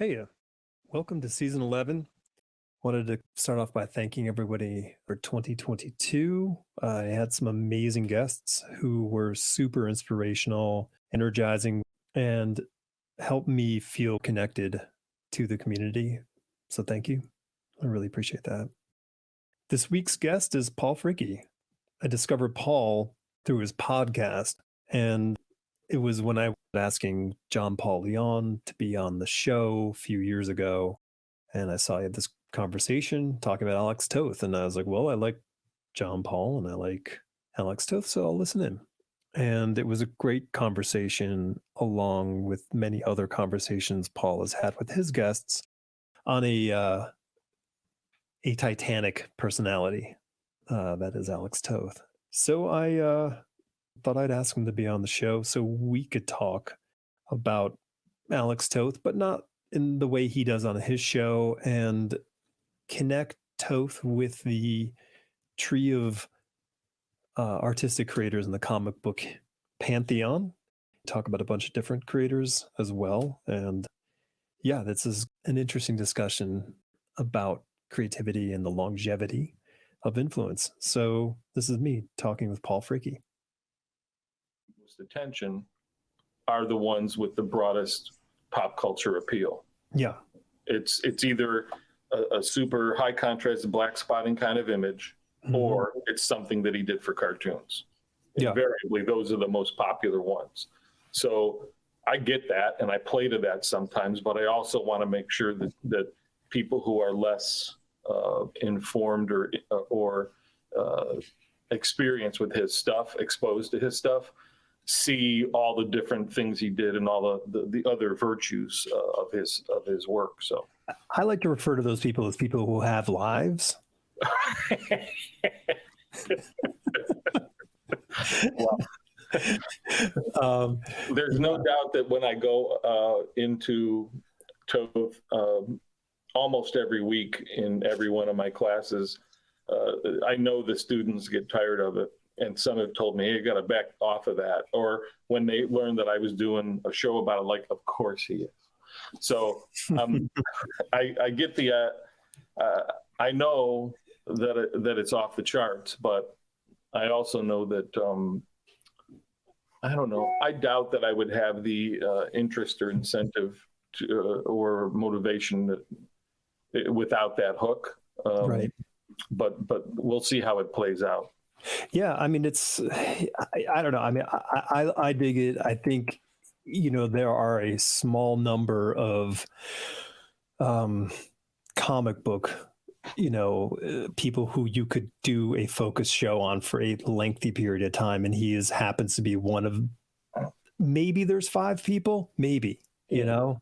Hey, welcome to season 11. Wanted to start off by thanking everybody for 2022. I had some amazing guests who were super inspirational, energizing, and helped me feel connected to the community. So thank you. I really appreciate that. This week's guest is Paul Fricke. I discovered Paul through his podcast, and it was when I was asking John Paul Leon to be on the show a few years ago, and I saw he had this conversation talking about Alex Toth, and I was like, well, I like John Paul and I like Alex Toth, so I'll listen in. And it was a great conversation, along with many other conversations Paul has had with his guests on a Titanic personality that is Alex Toth. So I thought I'd ask him to be on the show so we could talk about Alex Toth, but not in the way he does on his show, and connect Toth with the tree of artistic creators in the comic book pantheon. Talk about a bunch of different creators as well. And yeah, this is an interesting discussion about creativity and the longevity of influence. So this is me talking with Paul Fricke. Most attention are the ones with the broadest pop culture appeal. Yeah. It's either a super high contrast black spotting kind of image, or it's something that he did for cartoons. Yeah. Invariably, those are the most popular ones. So I get that, and I play to that sometimes, but I also want to make sure that people who are less informed or experienced with his stuff, exposed to his stuff, see all the different things he did and all the other virtues of his work. So I like to refer to those people as people who have lives. Well, there's no doubt that when I go into Toth almost every week in every one of my classes, I know the students get tired of it. And some have told me, hey, you got to back off of that. Or when they learned that I was doing a show about it, like, of course he is. So I get the, I know that it's off the charts, but I also know that, I don't know, I doubt that I would have the interest or incentive or motivation without that hook. Right. But we'll see how it plays out. Yeah, I mean, I don't know. I mean, I dig it. I think, there are a small number of comic book, people who you could do a focus show on for a lengthy period of time. And he happens to be one of, maybe there's 5 people, maybe, Yeah,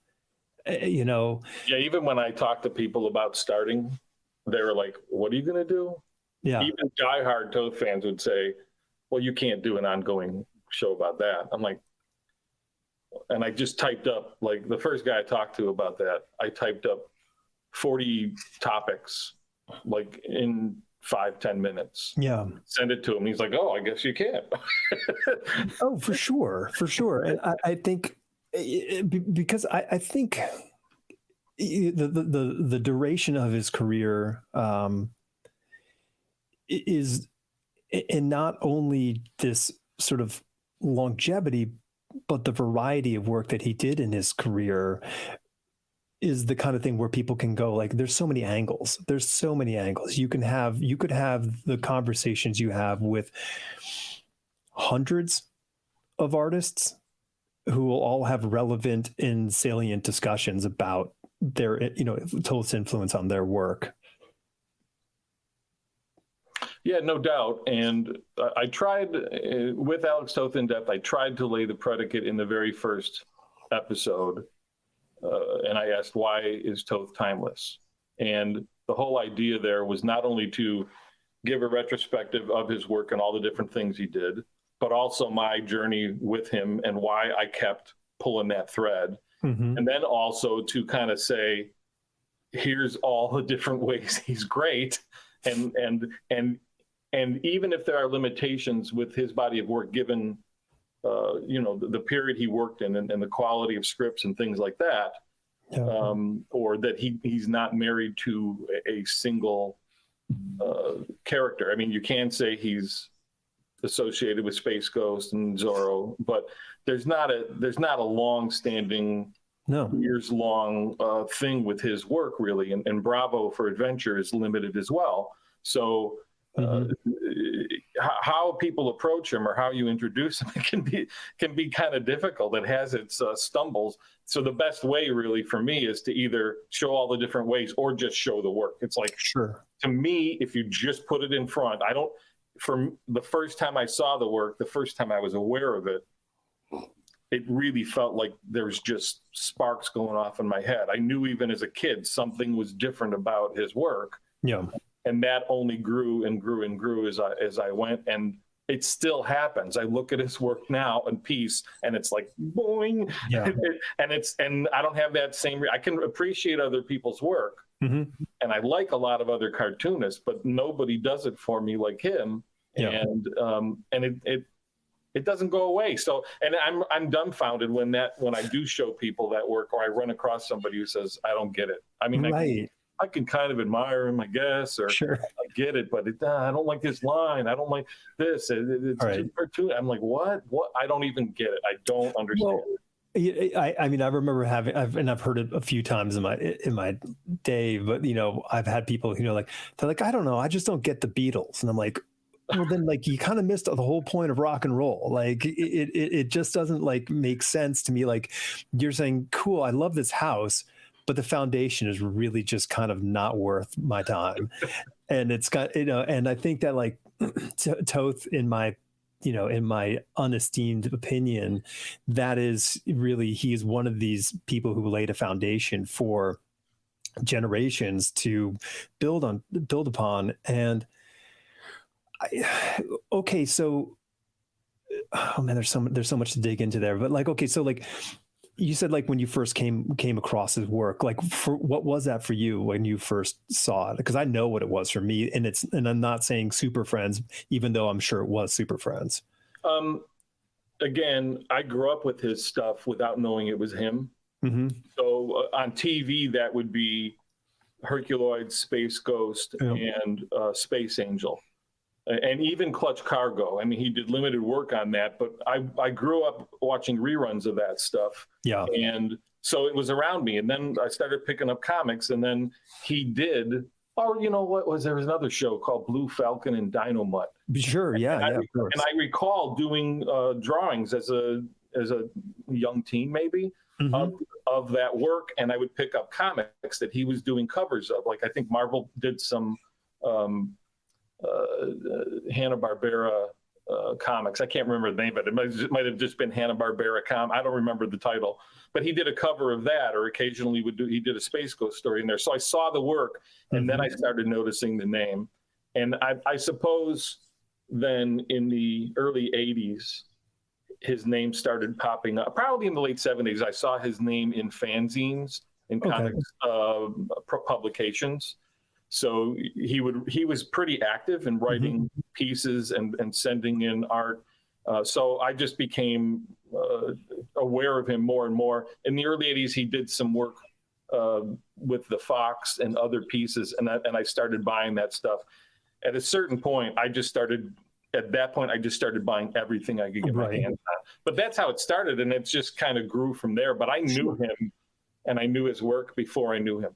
even when I talk to people about starting, they're like, what are you going to do? Yeah. Even diehard Toth fans would say, well, you can't do an ongoing show about that. I'm like, and I just typed up, like, the first guy I talked to about that, I typed up 40 topics, like, in 5-10 minutes. Yeah. Send it to him. He's like, oh, I guess you can. Oh, for sure. For sure. And I think, because I think the duration of his career, is, and not only this sort of longevity, but the variety of work that he did in his career is the kind of thing where people can go, like, there's so many angles. There's so many angles. You could have the conversations you have with hundreds of artists who will all have relevant and salient discussions about their, Toth's influence on their work. Yeah, no doubt. And I tried with Alex Toth in depth. I tried to lay the predicate in the very first episode, and I asked, why is Toth timeless? And the whole idea there was not only to give a retrospective of his work and all the different things he did, but also my journey with him and why I kept pulling that thread. Mm-hmm. And then also to kind of say, here's all the different ways he's great. And even if there are limitations with his body of work, given the period he worked in and the quality of scripts and things like that, or that he's not married to a single character. I mean, you can say he's associated with Space Ghost and Zorro, but there's not a long-standing, years-long thing with his work, really. And Bravo for Adventure is limited as well. So how people approach him or how you introduce him can be kind of difficult. It has its stumbles. So the best way, really, for me is to either show all the different ways or just show the work. It's like, to me, if you just put it in front, for the first time I saw the work, the first time I was aware of it, it really felt like there's just sparks going off in my head. I knew even as a kid something was different about his work. Yeah. And that only grew and grew and grew as I went. And it still happens. I look at his work now in Peace, and it's like boing. Yeah. and I don't have that same. I can appreciate other people's work, and I like a lot of other cartoonists, but nobody does it for me like him. Yeah. And it doesn't go away. So, and I'm dumbfounded when I do show people that work, or I run across somebody who says, I don't get it. I mean, I can kind of admire him, I guess, or I get it, but I don't like this line. I don't like this. It's too cartoon. I'm like, what? I don't even get it. I don't understand. Well, I mean, I remember I've heard it a few times in my day, but I've had people they're like, I don't know, I just don't get the Beatles, and I'm like, well, then you kind of missed the whole point of rock and roll. Like it just doesn't make sense to me. Like you're saying, cool, I love this house, but the foundation is really just kind of not worth my time. And it's got, and I think that Toth, in my unesteemed opinion, that is really, he's one of these people who laid a foundation for generations to build upon. And so, oh man, there's so much to dig into there, but you said when you first came across his work, what was that for you when you first saw it? Because I know what it was for me, and I'm not saying Super Friends, even though I'm sure it was Super Friends. Again, I grew up with his stuff without knowing it was him. Mm-hmm. So on TV, that would be Herculoid, Space Ghost, and Space Angel. And even Clutch Cargo. I mean, he did limited work on that, but I grew up watching reruns of that stuff. Yeah. And so it was around me. And then I started picking up comics, and then he did, there was another show called Blue Falcon and Dynomutt. Sure. Yeah. And of course. And I recall doing drawings as a young teen, maybe, of that work. And I would pick up comics that he was doing covers of. I think Marvel did some, Hanna-Barbera comics. I can't remember the name of it. It might have just been Hanna-Barbera I don't remember the title, but he did a cover of that, or occasionally he did a Space Ghost story in there. So I saw the work, and then I started noticing the name. And I suppose then in the early 80s, his name started popping up. Probably in the late 70s, I saw his name in fanzines, in comics publications. So he was pretty active in writing pieces and sending in art. So I just became aware of him more and more. In the early 80s, he did some work with the Fox and other pieces, and I started buying that stuff. At a certain point, I just started buying everything I could get my hands on. But that's how it started, and it just kind of grew from there. But I knew him, and I knew his work before I knew him.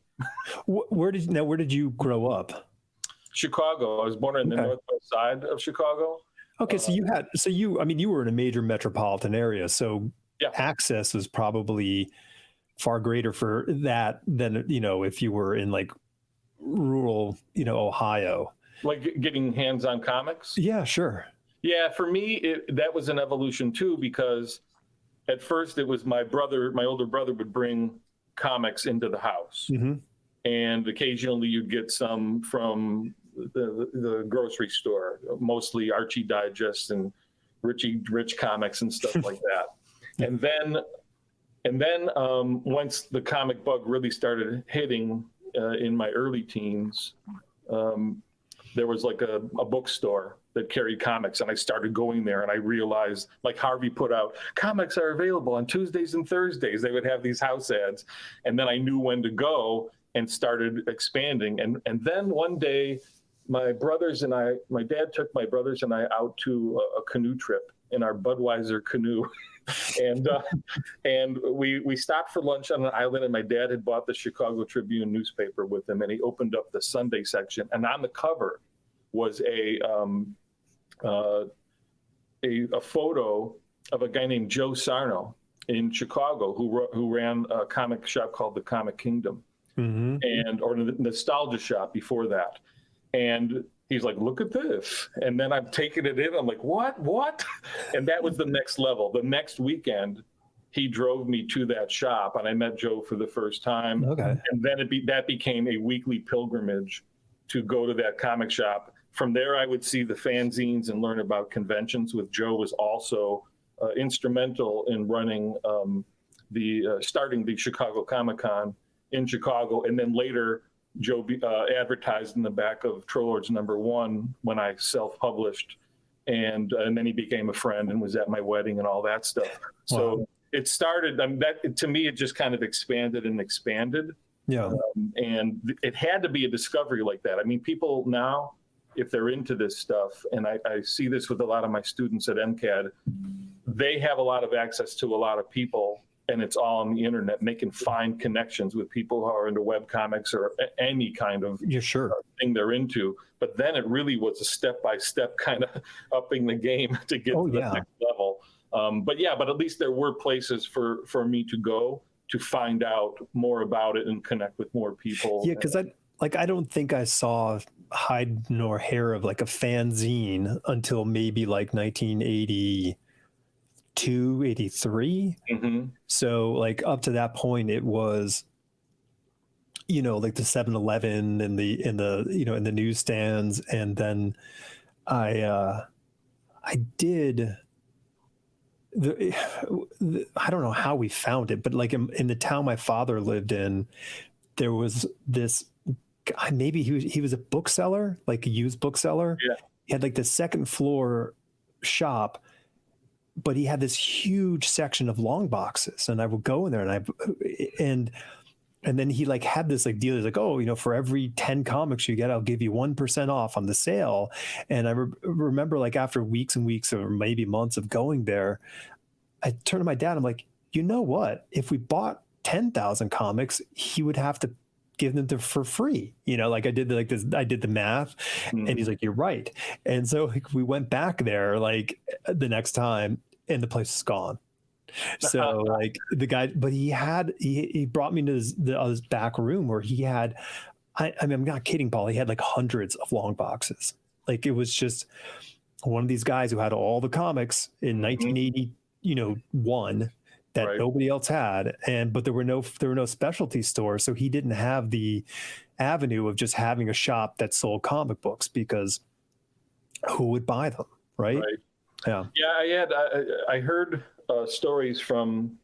Where did you grow up? Chicago. I was born in the northwest side of Chicago. Okay, so you were in a major metropolitan area, so access was probably far greater for that than if you were in rural Ohio. Like getting hands on comics? Yeah, sure. Yeah, for me that was an evolution too, because at first it was my older brother would bring comics into the house, and occasionally you'd get some from the grocery store, mostly Archie Digest and Rich comics and stuff like that. And then once the comic bug really started hitting in my early teens, there was a bookstore that carried comics, and I started going there, and I realized, like Harvey put out, comics are available on Tuesdays and Thursdays. They would have these house ads, and then I knew when to go and started expanding. And then one day, my dad took my brothers and I out to a canoe trip in our Budweiser canoe. And we stopped for lunch on an island, and my dad had bought the Chicago Tribune newspaper with him, and he opened up the Sunday section, and on the cover was a photo of a guy named Joe Sarno in Chicago who ran a comic shop called the Comic Kingdom, or the Nostalgia Shop before that. And he's like, look at this. And then I'm taking it in. I'm like, what? And that was the next level. The next weekend, he drove me to that shop, and I met Joe for the first time. Okay. And then that became a weekly pilgrimage to go to that comic shop. From there, I would see the fanzines and learn about conventions. With Joe was also instrumental in running starting the Chicago Comic-Con in Chicago, and then later Joe advertised in the back of Trollords #1 when I self-published, and then he became a friend and was at my wedding and all that stuff. Wow. So it started. That to me, it just kind of expanded and expanded. Yeah, and it had to be a discovery like that. I mean, people now, if they're into this stuff, and I see this with a lot of my students at MCAD, they have a lot of access to a lot of people, and it's all on the internet, and they can find connections with people who are into webcomics or any kind of thing they're into. But then it really was a step-by-step kind of upping the game to get to the next level. But at least there were places for me to go to find out more about it and connect with more people. Yeah, because I don't think I saw hide nor hair of like a fanzine until maybe like 1982, 83. So like up to that point, it was, like the 7-Eleven and in the newsstands. And then I did I don't know how we found it, but like in the town my father lived in, there was this guy, maybe he was a bookseller, like a used bookseller. Yeah. He had like the second floor shop, but he had this huge section of long boxes, and I would go in there and then he like had this like deal. He's like, oh, for every 10 comics you get, I'll give you 1% off on the sale. And I remember like after weeks and weeks or maybe months of going there, I turned to my dad. I'm like, you know what? If we bought 10,000 comics, he would have to give them for free. Like I did the math, and he's like, you're right. And so like, we went back there like the next time, and the place is gone. So like the guy, but he brought me to his back room where he had, I mean, I'm not kidding, Paul. He had like hundreds of long boxes. Like it was just one of these guys who had all the comics in 1981 that nobody else had. But there were no specialty stores. So he didn't have the avenue of just having a shop that sold comic books, because who would buy them? Right. Yeah. Yeah. I heard stories from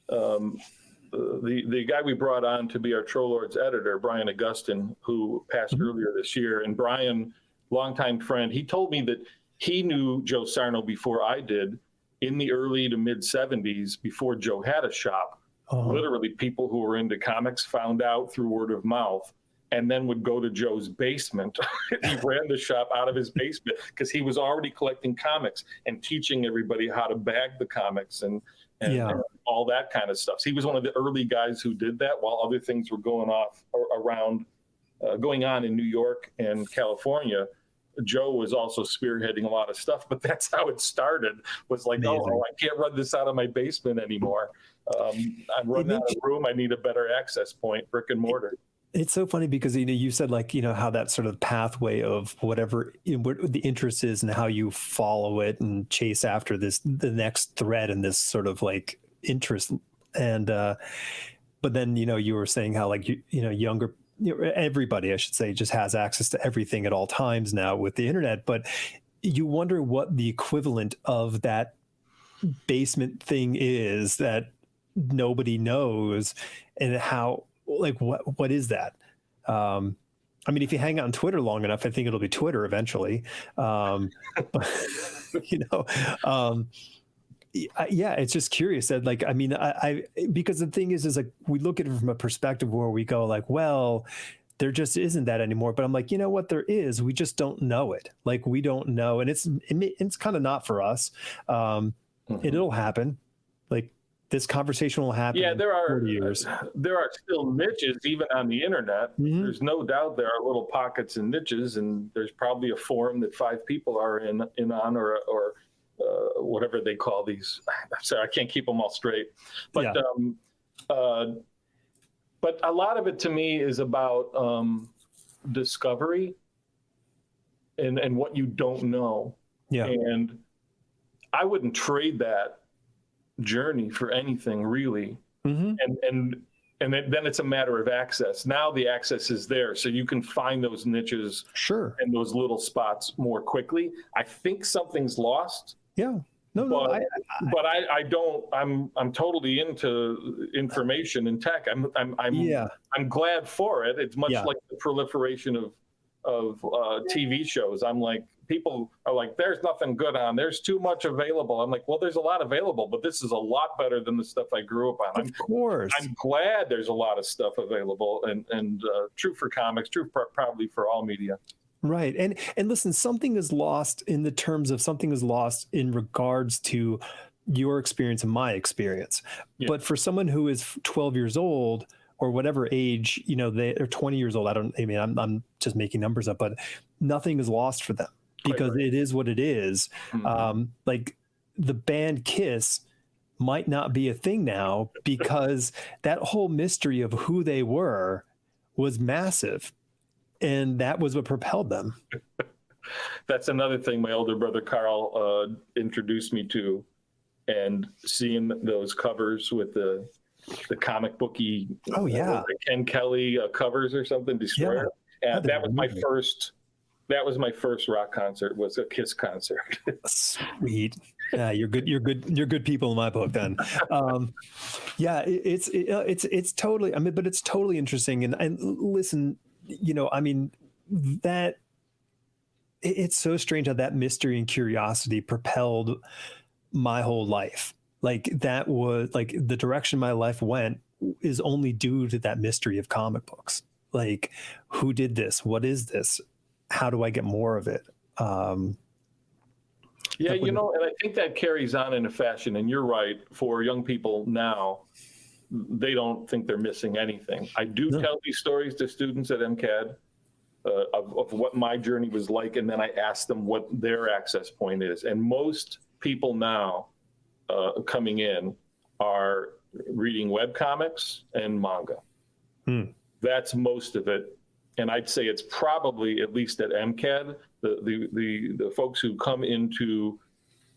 the guy we brought on to be our Trollords editor, Brian Augustin, who passed earlier this year. And Brian, longtime friend, he told me that he knew Joe Sarno before I did, in the early to mid 70s, before Joe had a shop. Literally people who were into comics found out through word of mouth, and then would go to Joe's basement. He ran the shop out of his basement because he was already collecting comics and teaching everybody how to bag the comics and all that kind of stuff. So he was one of the early guys who did that while other things were going on in New York and California. Joe was also spearheading a lot of stuff, but that's how it started, was like, I can't run this out of my basement anymore. I'm running out of room. I need a better access point, brick and mortar. It's so funny because, you said like, how that sort of pathway of whatever what the interest is and how you follow it and chase after the next thread and this sort of like interest. And, but then, you were saying how like, younger, everybody, I should say, just has access to everything at all times now with the internet. But you wonder what the equivalent of that basement thing is that nobody knows, and how, like, what is that? I mean, if you hang out on Twitter long enough, I think it'll be Twitter eventually. But, you know, yeah, it's just curious that, like, I mean, I because the thing is like, we look at it from a perspective where we go like, well, there just isn't that anymore. But I'm like, you know what, there is. We just don't know it. Like, we don't know, and it's kind of not for us. It'll happen. Like, this conversation will happen. Yeah, there are still niches even on the internet. Mm-hmm. There's no doubt there are little pockets and niches, and there's probably a forum that 5 people are in on, or whatever they call these. I'm sorry, I can't keep them all straight. But yeah. But a lot of it to me is about discovery and what you don't know. Yeah. And I wouldn't trade that journey for anything, really. Mm-hmm. And then it's a matter of access. Now the access is there, so you can find those niches, sure, and those little spots more quickly. I think something's lost. Yeah. No, but I don't. I'm totally into information and tech. I'm glad for it. It's much like the proliferation of TV shows. I'm like, people are like, there's nothing good on. There's too much available. I'm like, well, there's a lot available, but this is a lot better than the stuff I grew up on. Of course. I'm glad there's a lot of stuff available, and true for comics, true probably for all media. Right. And listen, something is lost in the terms of something is lost in regards to your experience and my experience. Yeah. But for someone who is 12 years old or whatever age, you know, they're 20 years old. I'm just making numbers up, but nothing is lost for them because it is what it is. Mm-hmm. Like the band Kiss might not be a thing now because that whole mystery of who they were was massive. And that was what propelled them. That's another thing my older brother Carl introduced me to, and seeing those covers with the comic booky, the Ken Kelly covers or something, Destroyer. Yeah. And that was my first. That was my first rock concert. Was a Kiss concert. Sweet. Yeah, you're good. You're good people in my book. Then, it's totally. I mean, but it's totally interesting. And listen. You know, I mean, that it's so strange how that mystery and curiosity propelled my whole life. Like that was like the direction my life went is only due to that mystery of comic books. Like, who did this? What is this? How do I get more of it? Yeah, you know, and I think that carries on in a fashion. And you're right, for young people now, they don't think they're missing anything. I do tell these stories to students at MCAD of what my journey was like, and then I ask them what their access point is. And most people now coming in are reading webcomics and manga. That's most of it. And I'd say it's probably, at least at MCAD, the folks who come into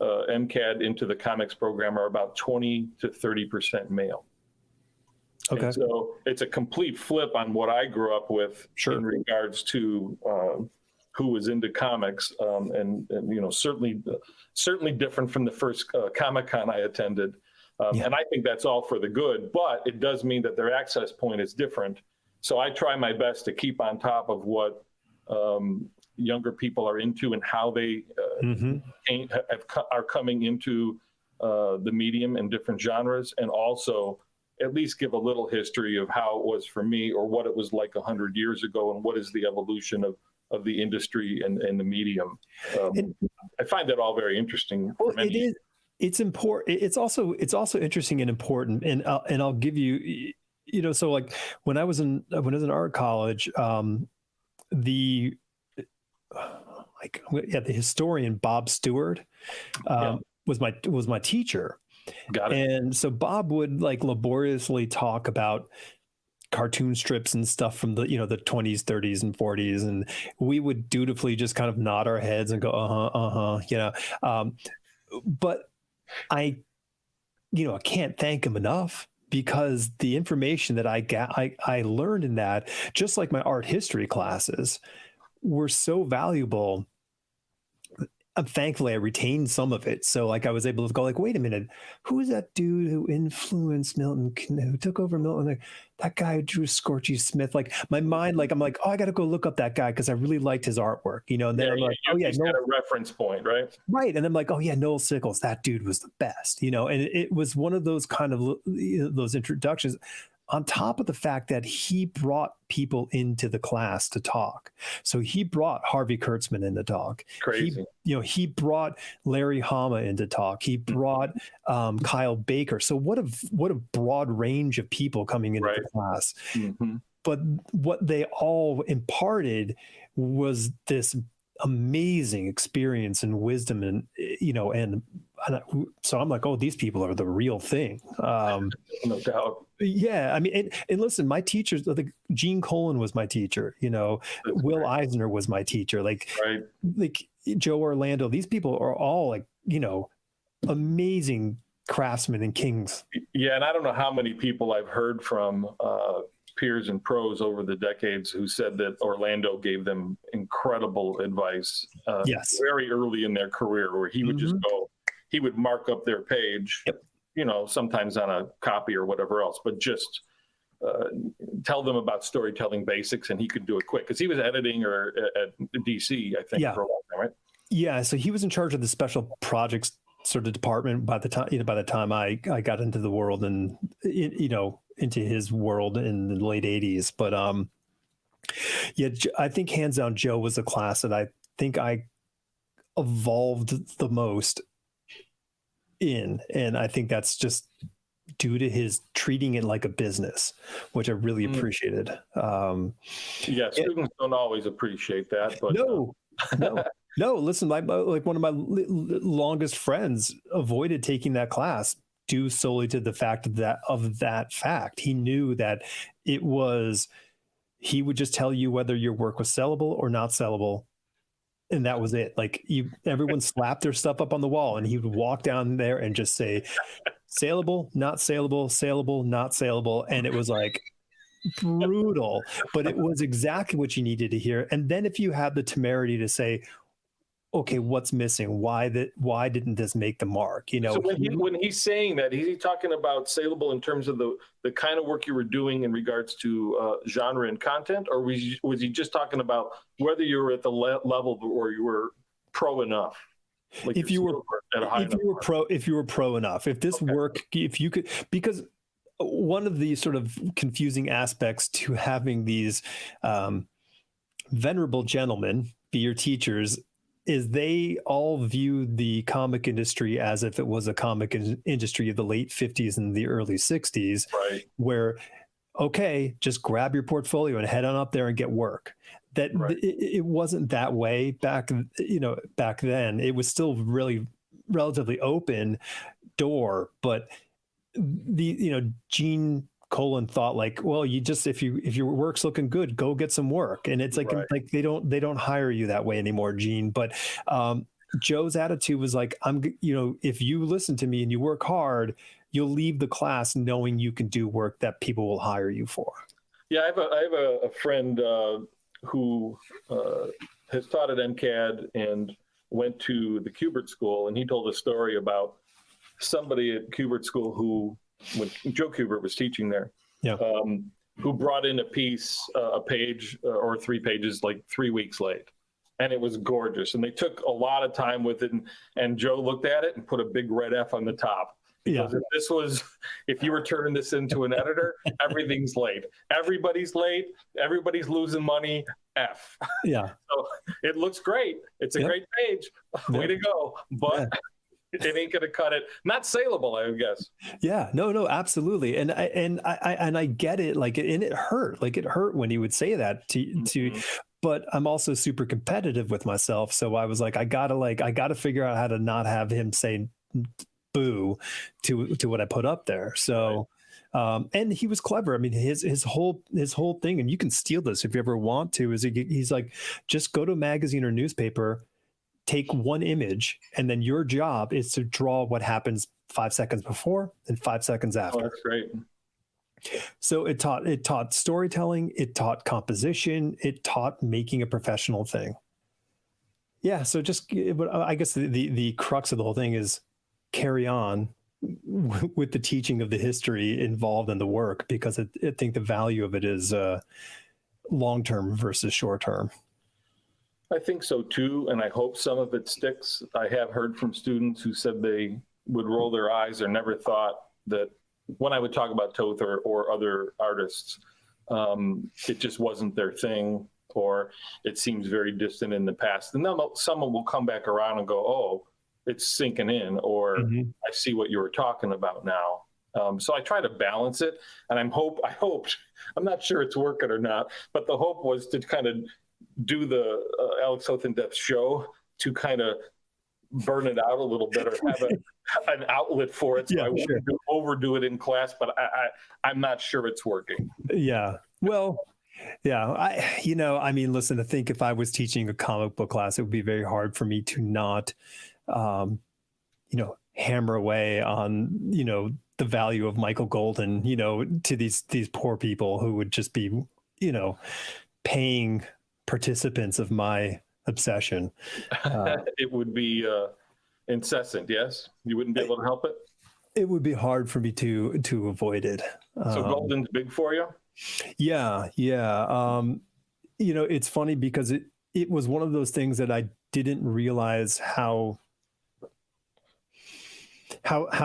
MCAD, into the comics program, are about 20 to 30% male. Okay. And so it's a complete flip on what I grew up with in regards to who was into comics, and you know, certainly different from the first Comic-Con I attended. And I think that's all for the good, but it does mean that their access point is different. So I try my best to keep on top of what younger people are into and how they are coming into the medium in different genres, and also at least give a little history of how it was for me, or what it was like 100 years ago, and what is the evolution of the industry and the medium. I find that all very interesting. Well, it is. It's important. It's also interesting and important. And I'll give you, you know, so like when I was in art college, the historian Bob Stewart was my teacher. Got it. And so Bob would like laboriously talk about cartoon strips and stuff from the 20s, 30s, and 40s, and we would dutifully just kind of nod our heads and go, you know. But I can't thank him enough, because the information that I learned in that, just like my art history classes, were so valuable. thankfully I retained some of it. So like I was able to go like, wait a minute, who is that dude who influenced Milton, who took over Milton? Like, that guy who drew Scorchy Smith. Like my mind, like I'm like, oh, I got to go look up that guy because I really liked his artwork, you know. And then I'm like, oh yeah, got a reference point, right? Right. And I'm like, oh yeah, Noel Sickles, that dude was the best, you know. And it was one of those kind of those introductions, on top of the fact that he brought people into the class to talk. So he brought Harvey Kurtzman in to talk. Crazy. He brought Larry Hama in to talk. He brought Kyle Baker. So what a broad range of people coming into the class. Mm-hmm. But what they all imparted was this amazing experience and wisdom, and you know, and so I'm like, oh, these people are the real thing. No doubt. Yeah, I mean, and listen, my teachers, like Gene Colan was my teacher. You know, that's Will great. Eisner was my teacher. Like Joe Orlando. These people are all like, you know, amazing craftsmen and kings. Yeah, and I don't know how many people I've heard from peers and pros over the decades who said that Orlando gave them incredible advice. Yes, very early in their career, where he would just go, he would mark up their page. Yep. You know, sometimes on a copy or whatever else, but just tell them about storytelling basics, and he could do it quick because he was editing or at DC, I think, for a long time, right? Yeah, so he was in charge of the special projects sort of department by the time I got into the world and you know, into his world in the late 80s. But yeah, I think hands down Joe was a class that I think I evolved the most in, and I think that's just due to his treating it like a business, which I really appreciated. Yeah, students don't always appreciate that, but no. Listen, like one of my longest friends avoided taking that class due solely to the fact of that fact. He knew that it was, he would just tell you whether your work was sellable or not sellable. And that was it. Like everyone slapped their stuff up on the wall, and he would walk down there and just say, saleable, not saleable, saleable, not saleable. And it was like brutal, but it was exactly what you needed to hear. And then if you had the temerity to say, okay, what's missing? Why didn't this make the mark? You know, so when he's saying that, is he talking about saleable in terms of the kind of work you were doing in regards to genre and content, or was he just talking about whether you were at the level where you were pro enough? Like if you were pro enough, if this work, if you could, because one of the sort of confusing aspects to having these venerable gentlemen be your teachers is they all view the comic industry as if it was a comic industry of the late 50s and the early 60s, right, where, okay, just grab your portfolio and head on up there and get work. That it wasn't that way back then. It was still really relatively open door, but Gene Colan thought like, well, you just, if your work's looking good, go get some work. And it's like, like they don't hire you that way anymore, Gene. But Joe's attitude was like, if you listen to me and you work hard, you'll leave the class knowing you can do work that people will hire you for. Yeah, I have a friend who has taught at MCAD and went to the Kubert School, and he told a story about somebody at Kubert School who, when Joe Kubert was teaching there, who brought in a page or 3 pages like 3 weeks late. And it was gorgeous. And they took a lot of time with it. And Joe looked at it and put a big red F on the top. Because if you were turning this into an editor, everything's late. Everybody's late. Everybody's losing money. F. Yeah. So it looks great. It's a great page. Way to go. But it ain't gonna cut it. Not saleable, I would guess. Yeah, no, absolutely. And I get it. Like, and it hurt. Like, it hurt when he would say that to. But I'm also super competitive with myself, so I was like, I gotta figure out how to not have him say boo to what I put up there. So. And he was clever. I mean, his whole thing, and you can steal this if you ever want to, is he's like, just go to a magazine or newspaper, take one image, and then your job is to draw what happens 5 seconds before and 5 seconds after. Oh, that's great. So it taught storytelling, it taught composition, it taught making a professional thing. Yeah. So just, but I guess the crux of the whole thing is carry on with the teaching of the history involved in the work, because I think the value of it is long term versus short term. I think so too, and I hope some of it sticks. I have heard from students who said they would roll their eyes or never thought that when I would talk about Toth or other artists, it just wasn't their thing, or it seems very distant in the past. And then someone will come back around and go, oh, it's sinking in, or I see what you were talking about now. So I try to balance it, and I hoped, I'm not sure it's working or not, but the hope was to kind of do the Alex Toth in Depth show to kind of burn it out a little bit, or have an outlet for it. So I wouldn't overdo it in class, but I'm not sure it's working. Yeah. Well, yeah. I mean, listen, I think if I was teaching a comic book class, it would be very hard for me to not, hammer away on, the value of Michael Golden, to these poor people who would just be, paying participants of my obsession. It would be incessant. Yes, you wouldn't be able to help it. It would be hard for me to avoid it. So Golden's big for you? Yeah. It's funny because it was one of those things that I didn't realize how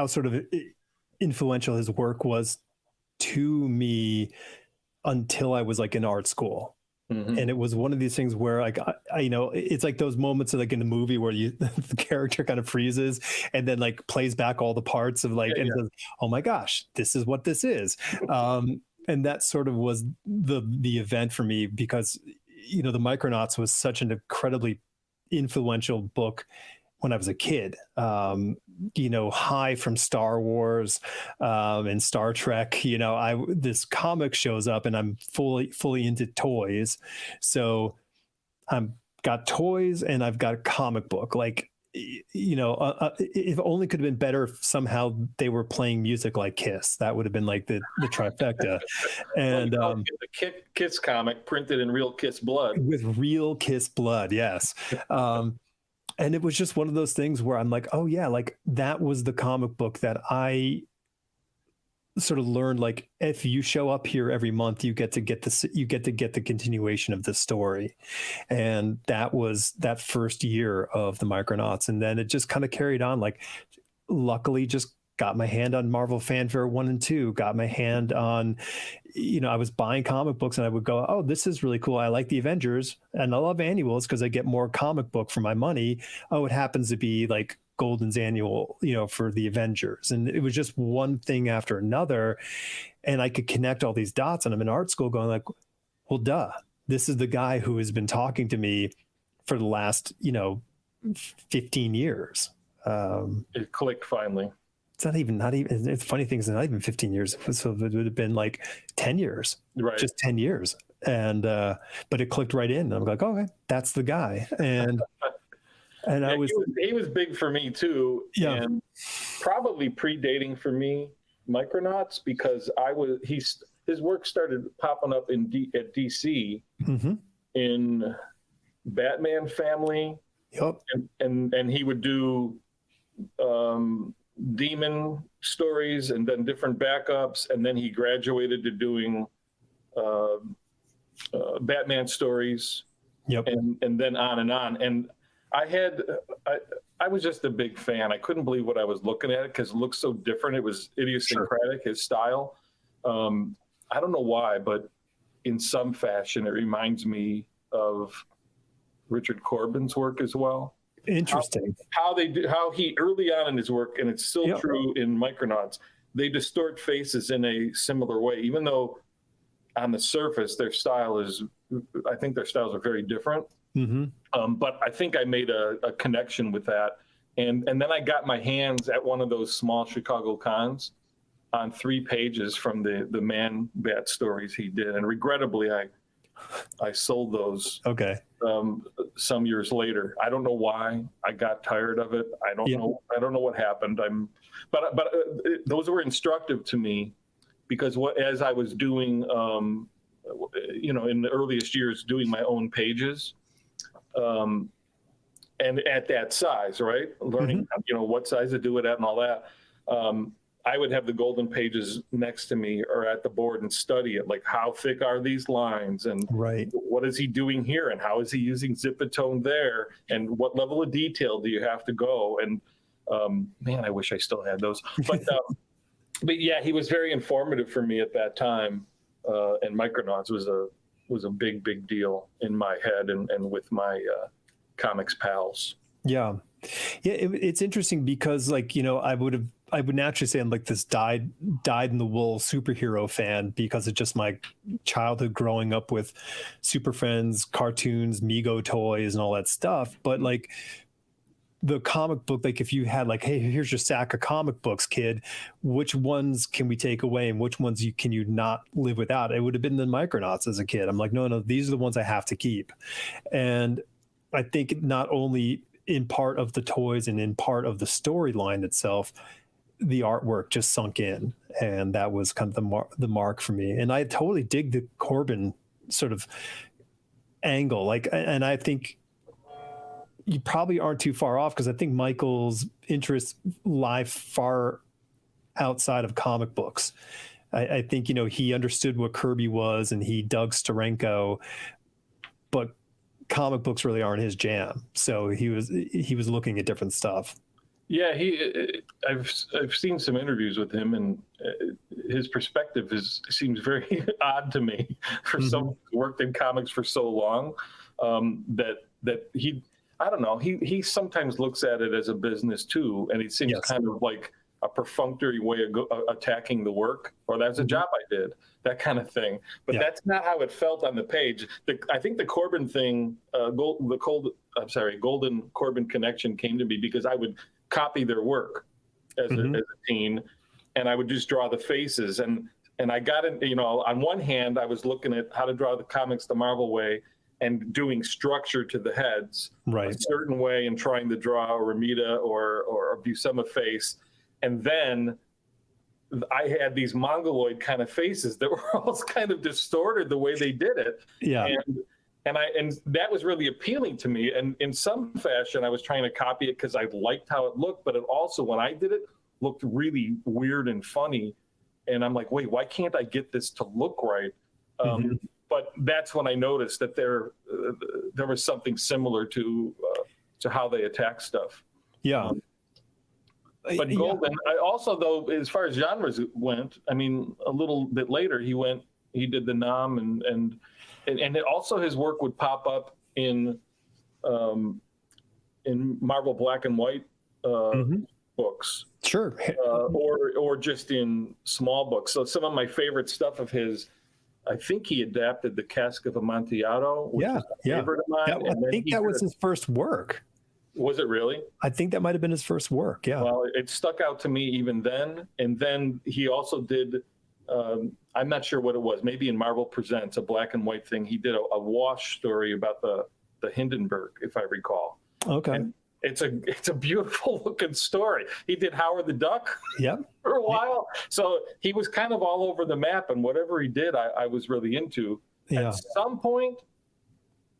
sort of influential his work was to me until I was like in art school. And it was one of these things where like, it's like those moments of like in a movie where the character kind of freezes and then like plays back all the parts of like, and says, oh my gosh, this is what this is. And that sort of was the event for me, because, the Micronauts was such an incredibly influential book when I was a kid, high from Star Wars and Star Trek. This comic shows up and I'm fully into toys. So I've got toys and I've got a comic book. Like, if only could have been better if somehow they were playing music like Kiss. That would have been like the trifecta. And the Kiss comic printed in real Kiss blood. With real Kiss blood, yes. And it was just one of those things where I'm like, oh yeah, like that was the comic book that I sort of learned, like, if you show up here every month, you get to get the continuation of the story. And that was that first year of the Micronauts. And then it just kind of carried on. Like, luckily just got my hand on Marvel Fanfare 1 and 2, got my hand on, I was buying comic books and I would go, oh, this is really cool. I like the Avengers and I love annuals because I get more comic book for my money. Oh, it happens to be like Golden's annual, for the Avengers. And it was just one thing after another. And I could connect all these dots, and I'm in art school going like, well, duh, this is the guy who has been talking to me for the last, 15 years. It clicked finally. It's not even, it's funny things, not even 15 years. So it would have been like 10 years, right? Just 10 years. And, but it clicked right in. I'm like, okay, that's the guy. And he was big for me too. Yeah. And probably predating for me Micronauts, because his work started popping up at DC in Batman Family. Yep. And he would do, demon stories and then different backups, and then he graduated to doing Batman stories. Yep. And then on. And I was just a big fan. I couldn't believe what I was looking at because it looked so different. It was idiosyncratic, his style. I don't know why, but in some fashion it reminds of Richard Corbin's work as well. Interesting. How he early on in his work, and it's still true in Micronauts, they distort faces in a similar way, even though on the surface I think their styles are very different. But I think I made a connection with that, and then I got my hands at one of those small Chicago cons on 3 pages from the Man Bat stories he did, and regrettably I sold those. Okay. Some years later. I don't know why. I got tired of it. I don't know. I don't know what happened. But those were instructive to me, because as I was doing, in the earliest years, doing my own pages, and at that size, right? Learning, what size to do it at and all that. I would have the golden pages next to me or at the board and study it. Like, how thick are these lines, and what is he doing here, and how is he using zip-a-tone there, and what level of detail do you have to go? And man, I wish I still had those. But yeah, he was very informative for me at that time. And Micronauts was a big deal in my head and with my comics pals. Yeah. It's interesting because, like, I would naturally say I'm like this dyed in the wool superhero fan because of just my childhood growing up with Super Friends, cartoons, Mego toys, and all that stuff. But like the comic book, like if you had like, hey, here's your stack of comic books, kid, which ones can we take away and which ones can you not live without? It would have been the Micronauts as a kid. I'm like, no, these are the ones I have to keep. And I think not only in part of the toys and in part of the storyline itself, the artwork just sunk in, and that was kind of the mark for me. And I totally dig the Corbin sort of angle, like, and I think you probably aren't too far off because I think Michael's interests lie far outside of comic books. I think he understood what Kirby was and he dug Steranko, but comic books really aren't his jam. So he was looking at different stuff. Yeah, I've seen some interviews with him, and his perspective seems very odd to me for someone who worked in comics for so long. That he, I don't know, he sometimes looks at it as a business too, and it seems kind of like a perfunctory way of attacking the work, or that's a job I did, that kind of thing. But that's not how it felt on the page. I think the Corbin thing, Golden Corbin connection came to me because I would copy their work as a teen, and I would just draw the faces. And I got it, on one hand, I was looking at how to draw the comics the Marvel way and doing structure to the heads a certain way and trying to draw a Ramita or a Buscema face. And then I had these mongoloid kind of faces that were all kind of distorted the way they did it. Yeah. And that was really appealing to me. And in some fashion, I was trying to copy it because I liked how it looked, but it also, when I did it, looked really weird and funny. And I'm like, wait, why can't I get this to look right? But that's when I noticed that there was something similar to how they attack stuff. Yeah. But Golden, I also, though, as far as genres went, I mean, a little bit later, he did the Nam, and also his work would pop up in Marvel Black and White books. Sure. Or just in small books. So some of my favorite stuff of his, I think he adapted The Cask of Amontillado, which is a favorite of mine. I think that was his first work. Was it really? I think that might have been his first work, yeah. Well, it stuck out to me even then. And then he also did, I'm not sure what it was, maybe in Marvel Presents, a black and white thing, he did a wash story about the Hindenburg, if I recall. Okay. And it's a beautiful looking story. He did Howard the Duck for a while. So he was kind of all over the map, and whatever he did, I was really into. At some point,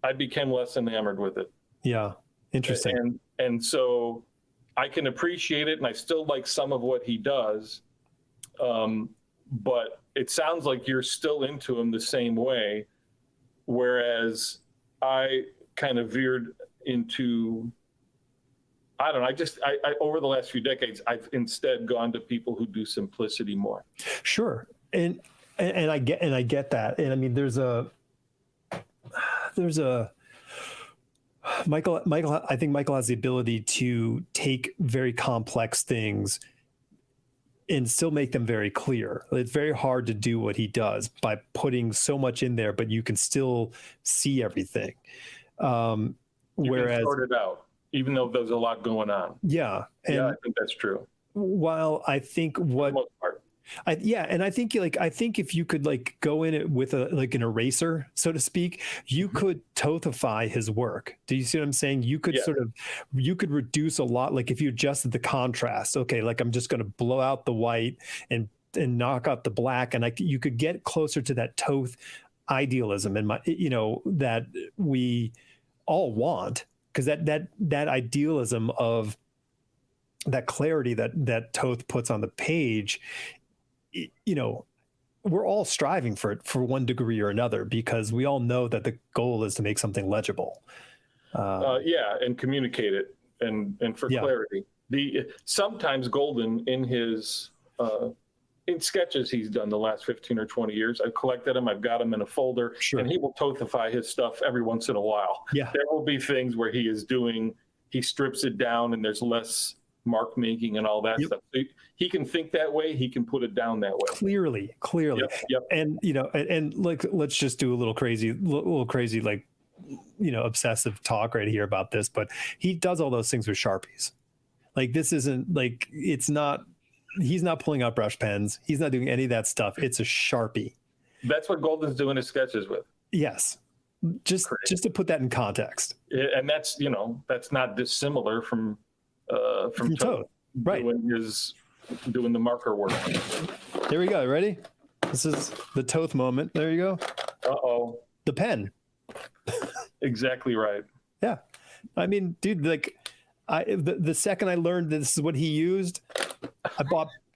I became less enamored with it. Yeah. Interesting. And so I can appreciate it, and I still like some of what he does. But it sounds like you're still into him the same way, whereas I kind of veered into, I don't know, I over the last few decades, I've instead gone to people who do simplicity more. Sure. And I get that. And I mean, there's a Michael, I think Michael has the ability to take very complex things and still make them very clear. It's very hard to do what he does by putting so much in there, but you can still see everything. You can sort it out, even though there's a lot going on. Yeah. And I think that's true. While I think what... I think if you could like go in it with an eraser, so to speak, you could Tothify his work. Do you see what I'm saying? You could you could reduce a lot. Like if you adjusted the contrast, okay, like I'm just going to blow out the white and knock out the black, and you could get closer to that Toth idealism and that we all want. because that idealism of that clarity that Toth puts on the page, we're all striving for it for one degree or another, because we all know that the goal is to make something legible. And communicate it and for clarity. Sometimes Golden in his in sketches he's done the last 15 or 20 years, I've collected them, I've got them in a folder, and he will Tothify his stuff every once in a while. There will be things where he strips it down and there's less mark making and all that stuff. So he can think that way, he can put it down that way. Clearly. Yep. And and like, let's just do a little crazy, like, obsessive talk right here about this, but he does all those things with Sharpies. Like, this isn't like, he's not pulling out brush pens, he's not doing any of that stuff. It's a Sharpie. That's what Golden's doing his sketches with. Yes. Just to put that in context. And that's not dissimilar from Toth, right? Doing the marker work. There we go. Ready? This is the Toth moment. There you go. Uh-oh. The pen. Exactly right. Yeah. I mean, dude, like, the second I learned this is what he used, I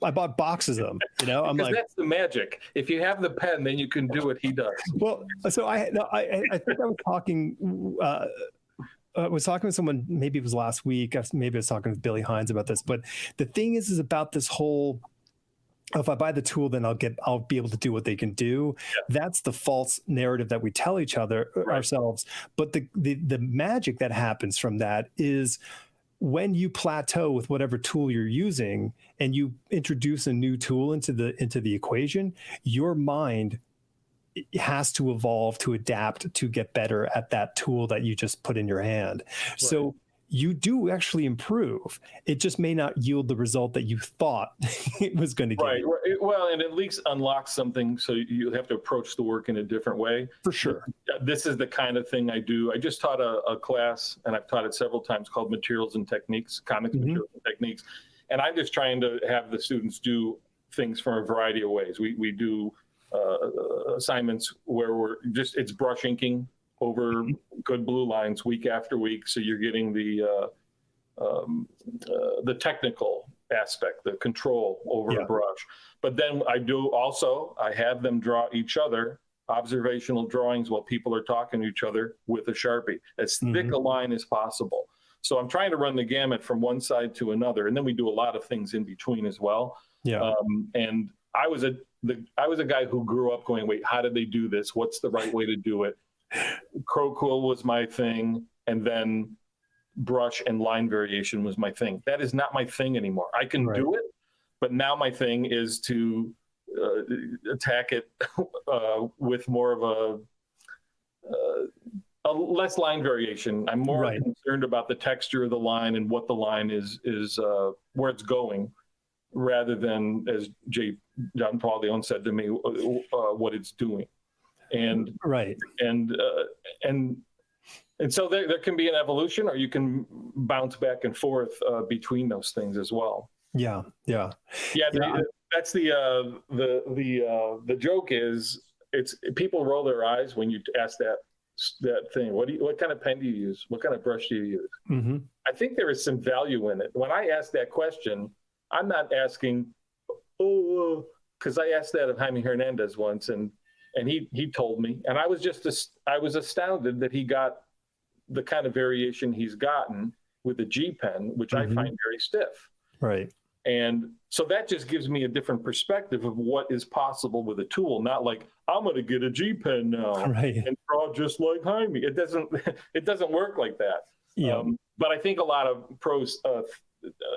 bought boxes of them. I'm like, that's the magic. If you have the pen, then you can do what he does. Well, so I think I was talking. I was talking with someone, maybe it was last week, maybe I was talking with Billy Hines about this, but the thing is about this whole, if I buy the tool, then I'll be able to do what they can do. Yeah. That's the false narrative that we tell each other, ourselves. But the magic that happens from that is when you plateau with whatever tool you're using and you introduce a new tool into the equation, your mind has to evolve, to adapt, to get better at that tool that you just put in your hand. Right. So you do actually improve. It just may not yield the result that you thought it was going to give. Right. Well, and at least unlock something, so you have to approach the work in a different way. For sure. This is the kind of thing I do. I just taught a class, and I've taught it several times, called Materials and Techniques, Comics Materials and Techniques. And I'm just trying to have the students do things from a variety of ways. We do assignments where it's brush inking over good blue lines week after week. So you're getting the technical aspect, the control over a brush. But then I have them draw each other observational drawings while people are talking to each other with a Sharpie, as thick a line as possible. So I'm trying to run the gamut from one side to another. And then we do a lot of things in between as well. Yeah. And I was a guy who grew up going, wait, how did they do this? What's the right way to do it? Crow-quill was my thing, and then brush and line variation was my thing. That is not my thing anymore. I can do it, but now my thing is to attack it with more of a less line variation. I'm more concerned about the texture of the line and what the line is where it's going, rather than, as John Paul Leon said to me, what it's doing. And and so there can be an evolution, or you can bounce back and forth between those things as well. That's the joke is, people roll their eyes when you ask that thing. What kind of pen do you use? What kind of brush do you use? I think there is some value in it. When I ask that question, I'm not asking, because I asked that of Jaime Hernandez once, and he told me, and I was astounded that he got the kind of variation he's gotten with the G pen, which I find very stiff. Right. And so that just gives me a different perspective of what is possible with a tool. Not like, I'm going to get a G pen now and draw just like Jaime. It doesn't work like that. Yeah. But I think a lot of pros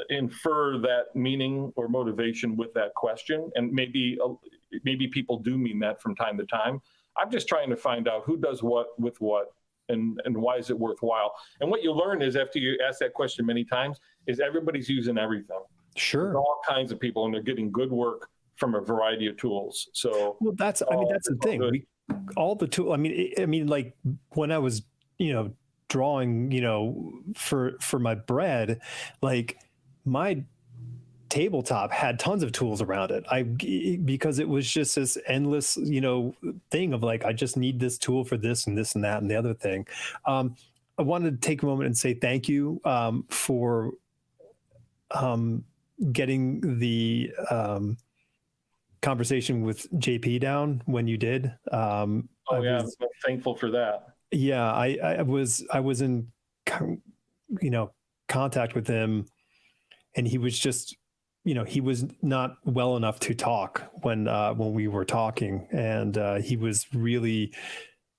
infer that meaning or motivation with that question, and maybe people do mean that from time to time. I'm just trying to find out who does what with what, and why is it worthwhile. And what you learn is, after you ask that question many times, is everybody's using everything. Sure. There's all kinds of people, and they're getting good work from a variety of tools. So that's the thing. All the tools. I mean, like when I was, drawing, for my bread, like my tabletop had tons of tools around it. Because it was just this endless, thing of like, I just need this tool for this and this and that and the other thing. I wanted to take a moment and say thank you for getting the conversation with JP down when you did. I'm thankful for that. Yeah, I was in contact with him, and he was just, he was not well enough to talk when we were talking, and he was really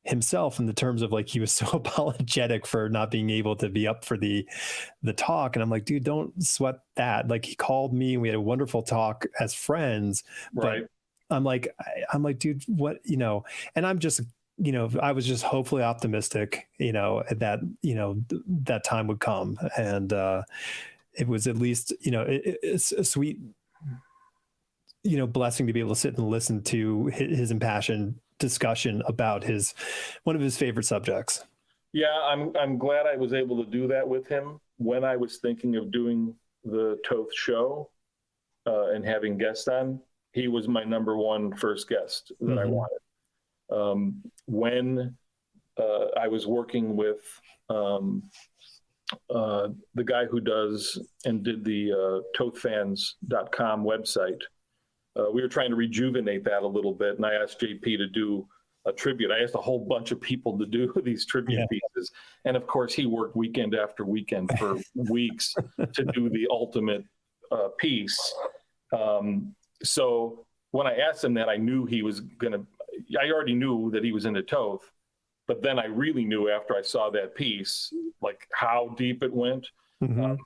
himself in the terms of like, he was so apologetic for not being able to be up for the talk. And I'm like, dude, don't sweat that. Like, he called me and we had a wonderful talk as friends, right? But I'm like, dude, what, and I'm just, I was just hopefully optimistic, that, that time would come. And it was at least, it's a sweet, blessing to be able to sit and listen to his impassioned discussion about one of his favorite subjects. Yeah, I'm glad I was able to do that with him when I was thinking of doing the Toth show and having guests on. He was my number one first guest that I wanted. When I was working with the guy who does and did the tothfans.com website, we were trying to rejuvenate that a little bit, and I asked JP to do a tribute. I asked a whole bunch of people to do these tribute pieces, and of course he worked weekend after weekend for weeks to do the ultimate piece. So when I asked him that, I knew he was I already knew that he was into Toth, but then I really knew after I saw that piece, like how deep it went.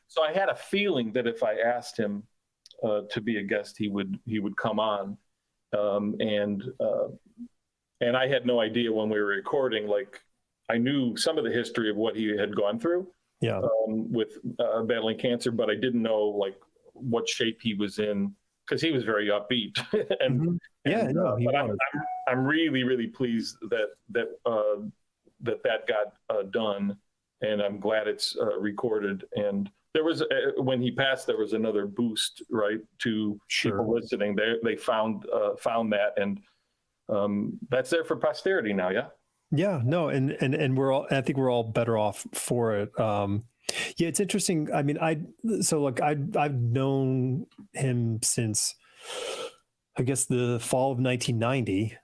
So I had a feeling that if I asked him to be a guest, he would come on, and I had no idea when we were recording. Like, I knew some of the history of what he had gone through, with battling cancer, but I didn't know like what shape he was in, because he was very upbeat. I'm really, really pleased that got done, and I'm glad it's recorded. And there was when he passed, there was another boost, right, to people listening. They found that, and that's there for posterity now. And I think we're all better off for it. It's interesting. I mean, I've known him since, I guess, the fall of 1990.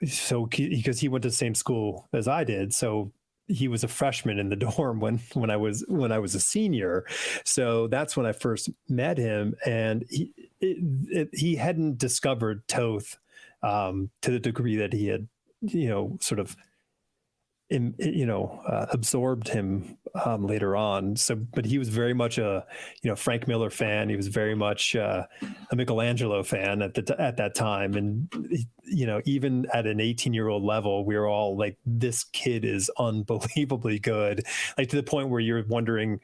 So because he went to the same school as I did, so he was a freshman in the dorm when I was a senior. So that's when I first met him, and he hadn't discovered Toth to the degree that he had, sort of, absorbed him later on. So, but he was very much a, Frank Miller fan. He was very much a Michelangelo fan at that time. And, even at an 18-year-old level, we were all like, this kid is unbelievably good. Like, to the point where you're wondering,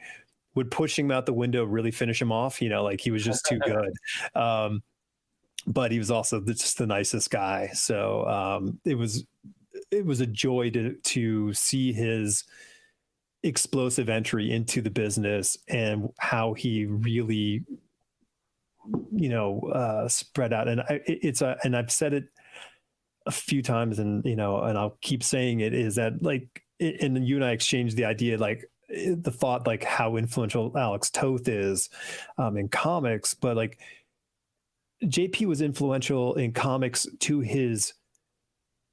would pushing him out the window really finish him off? Like, he was just too good. But he was also just the nicest guy. So it was a joy to see his explosive entry into the business and how he really, spread out. And and I've said it a few times, and and I'll keep saying it, is that, like, and you and I exchanged the idea, like, the thought, like, how influential Alex Toth is in comics, but like, JP was influential in comics to his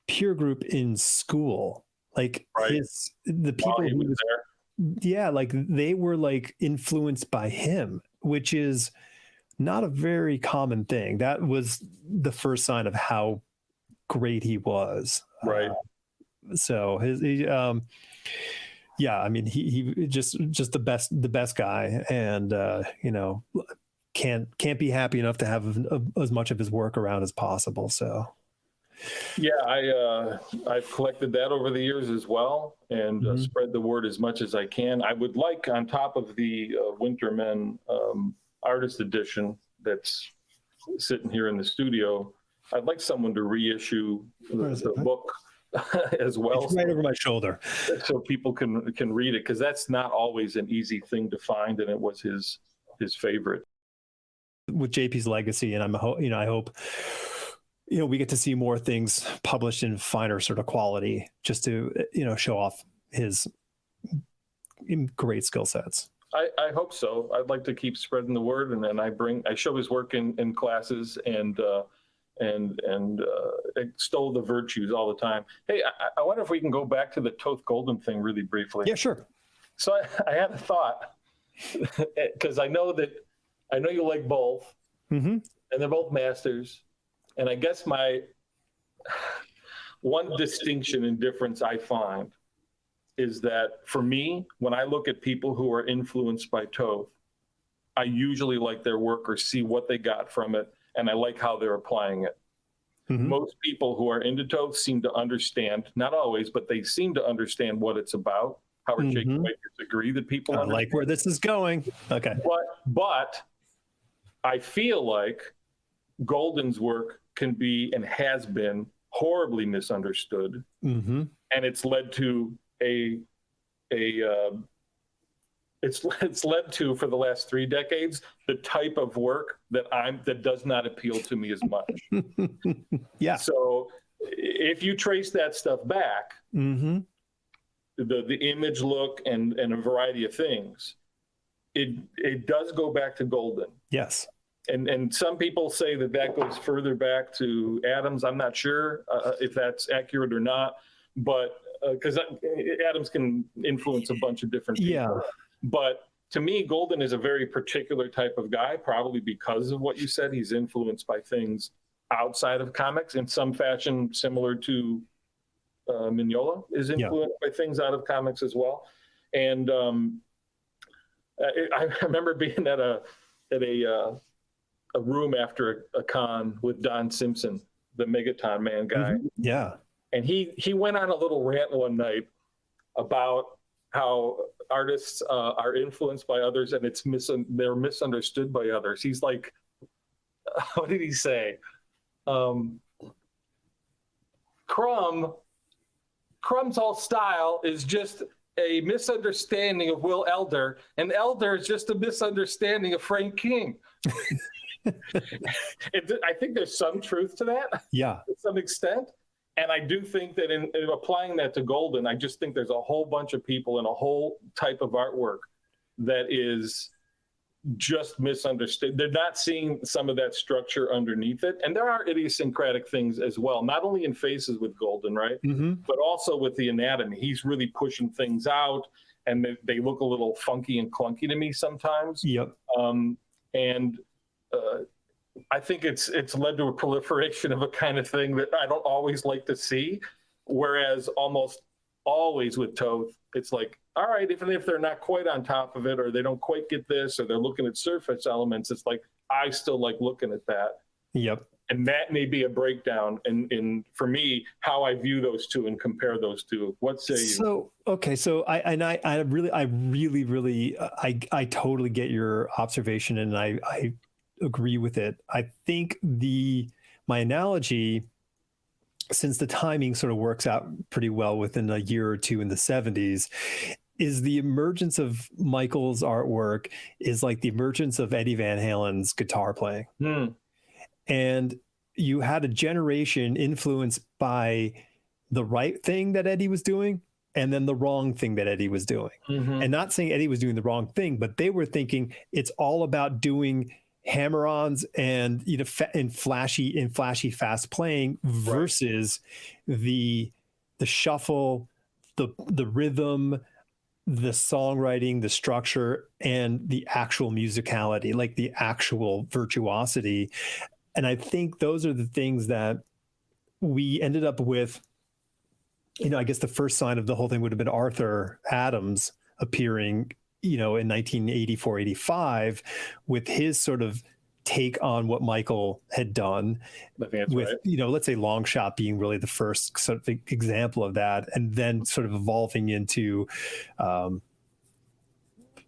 peer group in school. Like, the people who was there, like, they were like influenced by him, which is not a very common thing. That was the first sign of how great he was. So he just the best guy, and can't be happy enough to have as much of his work around as possible. So I've collected that over the years as well, and spread the word as much as I can. I would like, on top of the Wintermen artist edition that's sitting here in the studio, I'd like someone to reissue the book as well. It's right over my shoulder, so people can read it, because that's not always an easy thing to find, and it was his favorite. With JP's legacy, and I hope we get to see more things published in finer sort of quality, just to show off his great skill sets. I hope so. I'd like to keep spreading the word, and then I show his work in classes and extol the virtues all the time. Hey, I wonder if we can go back to the Toth Golden thing really briefly. Yeah, sure. So I had a thought, because I know you like both, Mm-hmm. and they're both masters, and I guess my one distinction and difference I find is that for me, when I look at people who are influenced by Toth, I usually like their work or see what they got from it, and I like how they're applying it. Mm-hmm. Most people who are into Toth seem to understand, not always, but they seem to understand what it's about. Howard Jake might disagree that people I like where this is going. Okay. But I feel like Golden's work can be and has been horribly misunderstood, Mm-hmm. and it's led to it's led to, for the last 3 decades, the type of work that does not appeal to me as much. Yeah. So if you trace that stuff back, Mm-hmm. the image, look, and a variety of things, it does go back to Golden. Yes. And some people say that goes further back to Adams. I'm not sure if that's accurate or not, but because Adams can influence a bunch of different people. Yeah. But to me, Golden is a very particular type of guy, probably because of what you said. He's influenced by things outside of comics in some fashion, similar to Mignola is influenced by things out of comics as well. And I remember being at a room after a con with Don Simpson, the Megaton Man guy. Mm-hmm. Yeah. And he went on a little rant one night about how artists are influenced by others, and they're misunderstood by others. He's like, what did he say? Crumb's whole style is just a misunderstanding of Will Elder, and Elder is just a misunderstanding of Frank King. I think there's some truth to that. Yeah. To some extent. And I do think that in applying that to Golden, I just think there's a whole bunch of people and a whole type of artwork that is just misunderstood. They're not seeing some of that structure underneath it. And there are idiosyncratic things as well, not only in faces with Golden, right? Mm-hmm. But also with the anatomy. He's really pushing things out, and they look a little funky and clunky to me sometimes. Yep. I think it's led to a proliferation of a kind of thing that I don't always like to see. Whereas almost always with Toth, it's like, all right, even if they're not quite on top of it, or they don't quite get this, or they're looking at surface elements, it's like, I still like looking at that. Yep. And that may be a breakdown in for me, how I view those two and compare those two. What say you? So, okay. So I totally get your observation, and I agree with it. I think my analogy, since the timing sort of works out pretty well within a year or two in the 70s, is the emergence of Michael's artwork is like the emergence of Eddie Van Halen's guitar playing. And you had a generation influenced by the right thing that Eddie was doing, and then the wrong thing that Eddie was doing. Mm-hmm. And not saying Eddie was doing the wrong thing, but they were thinking it's all about doing hammer-ons and in flashy fast playing versus the shuffle, the rhythm, the songwriting, the structure, and the actual musicality, like the actual virtuosity. And I think those are the things that we ended up with. I guess the first sign of the whole thing would have been Arthur Adams appearing, in 1984, 85, with his sort of take on what Michael had done, with, let's say Long Shot being really the first sort of example of that, and then sort of evolving into,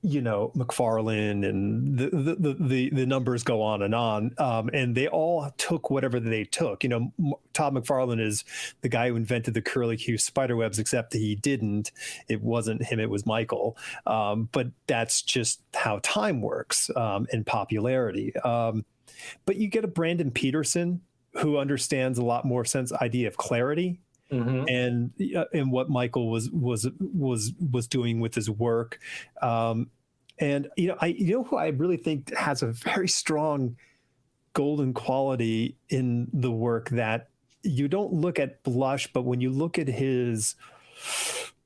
McFarlane, and the numbers go on. And they all took whatever they took. Todd McFarlane is the guy who invented the curly Q spiderwebs, except that he didn't. It wasn't him, it was Michael. But that's just how time works, and popularity. But you get a Brandon Peterson who understands a lot more idea of clarity, and what Michael was doing with his work. And who I really think has a very strong golden quality in the work that you don't look at blush, but when you look at his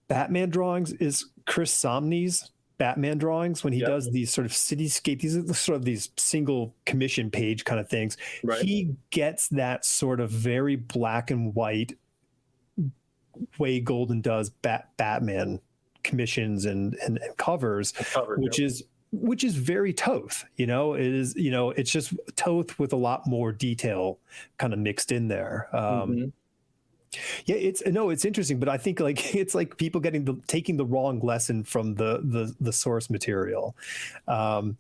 Batman drawings, is Chris Samnee's Batman drawings, when he does these sort of cityscape, these are sort of these single commission page kind of things. Right. He gets that sort of very black and white way Golden does Batman commissions and covers, which is very Toth. It is, it's just Toth with a lot more detail kind of mixed in there. Yeah, it's interesting, but I think it's like people taking the wrong lesson from the source material. And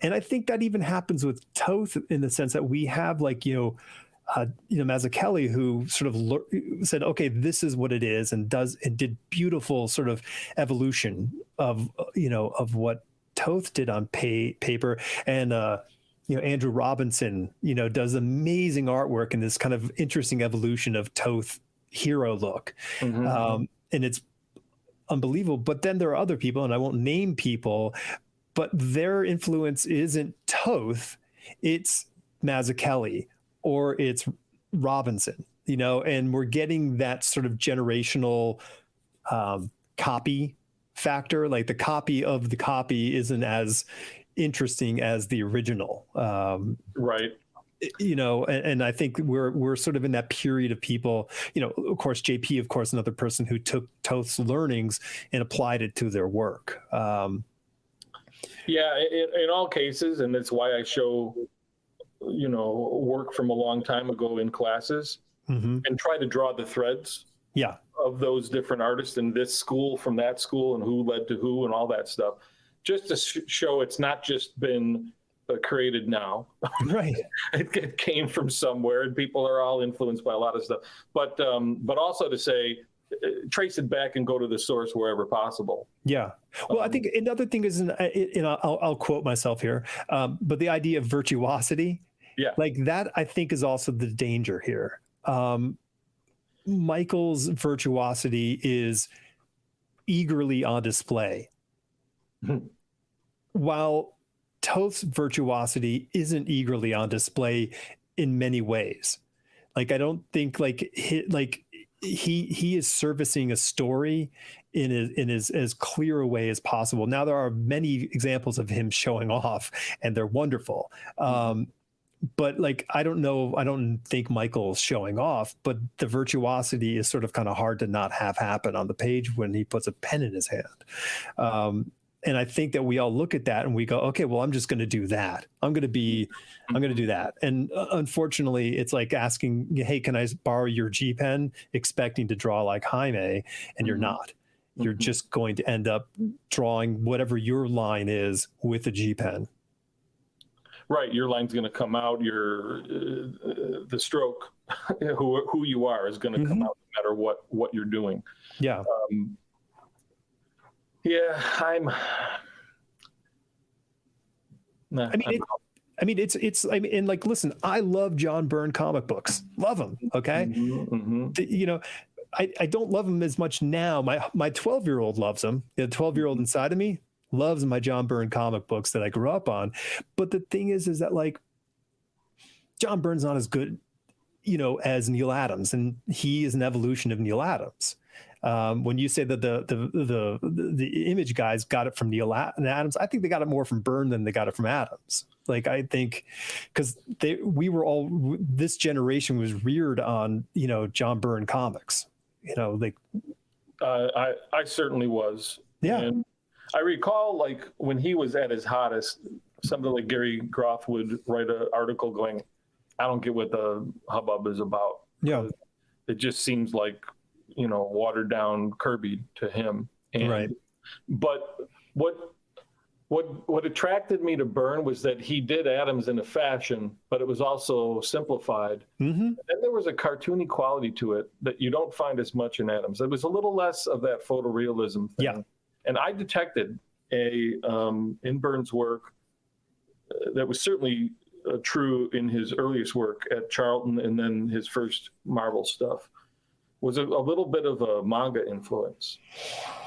I think that even happens with Toth in the sense that we have Mazzucchelli, who sort of said, okay, this is what it is, and did beautiful sort of evolution of what Toth did on paper. And Andrew Robinson does amazing artwork in this kind of interesting evolution of Toth hero look. And it's unbelievable. But then there are other people, and I won't name people, but their influence isn't Toth, it's Mazzucchelli or it's Robinson, and we're getting that sort of generational copy factor. Like the copy of the copy isn't as interesting as the original. Right. And I think we're sort of in that period of people, of course, JP, of course, another person who took Toth's learnings and applied it to their work. Yeah, in all cases, and that's why I show, work from a long time ago in classes and try to draw the threads of those different artists in this school from that school and who led to who and all that stuff, just to show it's not just been created now. Right. It came from somewhere, and people are all influenced by a lot of stuff. But also to say, trace it back and go to the source wherever possible. Yeah. Well, I think another thing is, I'll quote myself here, but the idea of virtuosity, like that, I think is also the danger here. Michael's virtuosity is eagerly on display, while Toth's virtuosity isn't eagerly on display in many ways. Like, I don't think he is servicing a story in his as clear a way as possible. Now, there are many examples of him showing off, and they're wonderful. But I don't think Michael's showing off, but the virtuosity is sort of kind of hard to not have happen on the page when he puts a pen in his hand. And I think that we all look at that and we go, okay, well, I'm just going to do that. I'm going to do that. And unfortunately, it's like asking, hey, can I borrow your G pen, expecting to draw like Jaime, and you're not. You're just going to end up drawing whatever your line is with a G pen. Right, your line's going to come out. The stroke, who you are, is going to come out no matter what you're doing. Yeah. Yeah, listen, I love John Byrne comic books. Love them. Okay. I don't love them as much now. My 12-year-old loves them. The 12-year-old inside of me loves my John Byrne comic books that I grew up on. But the thing is that John Byrne's not as good, as Neil Adams, and he is an evolution of Neil Adams. When you say that the image guys got it from Neil Adams, I think they got it more from Byrne than they got it from Adams. I think because this generation was reared on, John Byrne comics, I certainly was. Yeah. And I recall when he was at his hottest, something like Gary Groth would write an article going, I don't get what the hubbub is about. Yeah. It just seems like, watered down Kirby to him. And, right. But what attracted me to Byrne was that he did Adams in a fashion, but it was also simplified. And there was a cartoony quality to it that you don't find as much in Adams. It was a little less of that photorealism thing. Yeah. And I detected in Byrne's work that was certainly true in his earliest work at Charlton and then his first Marvel stuff, was a little bit of a manga influence.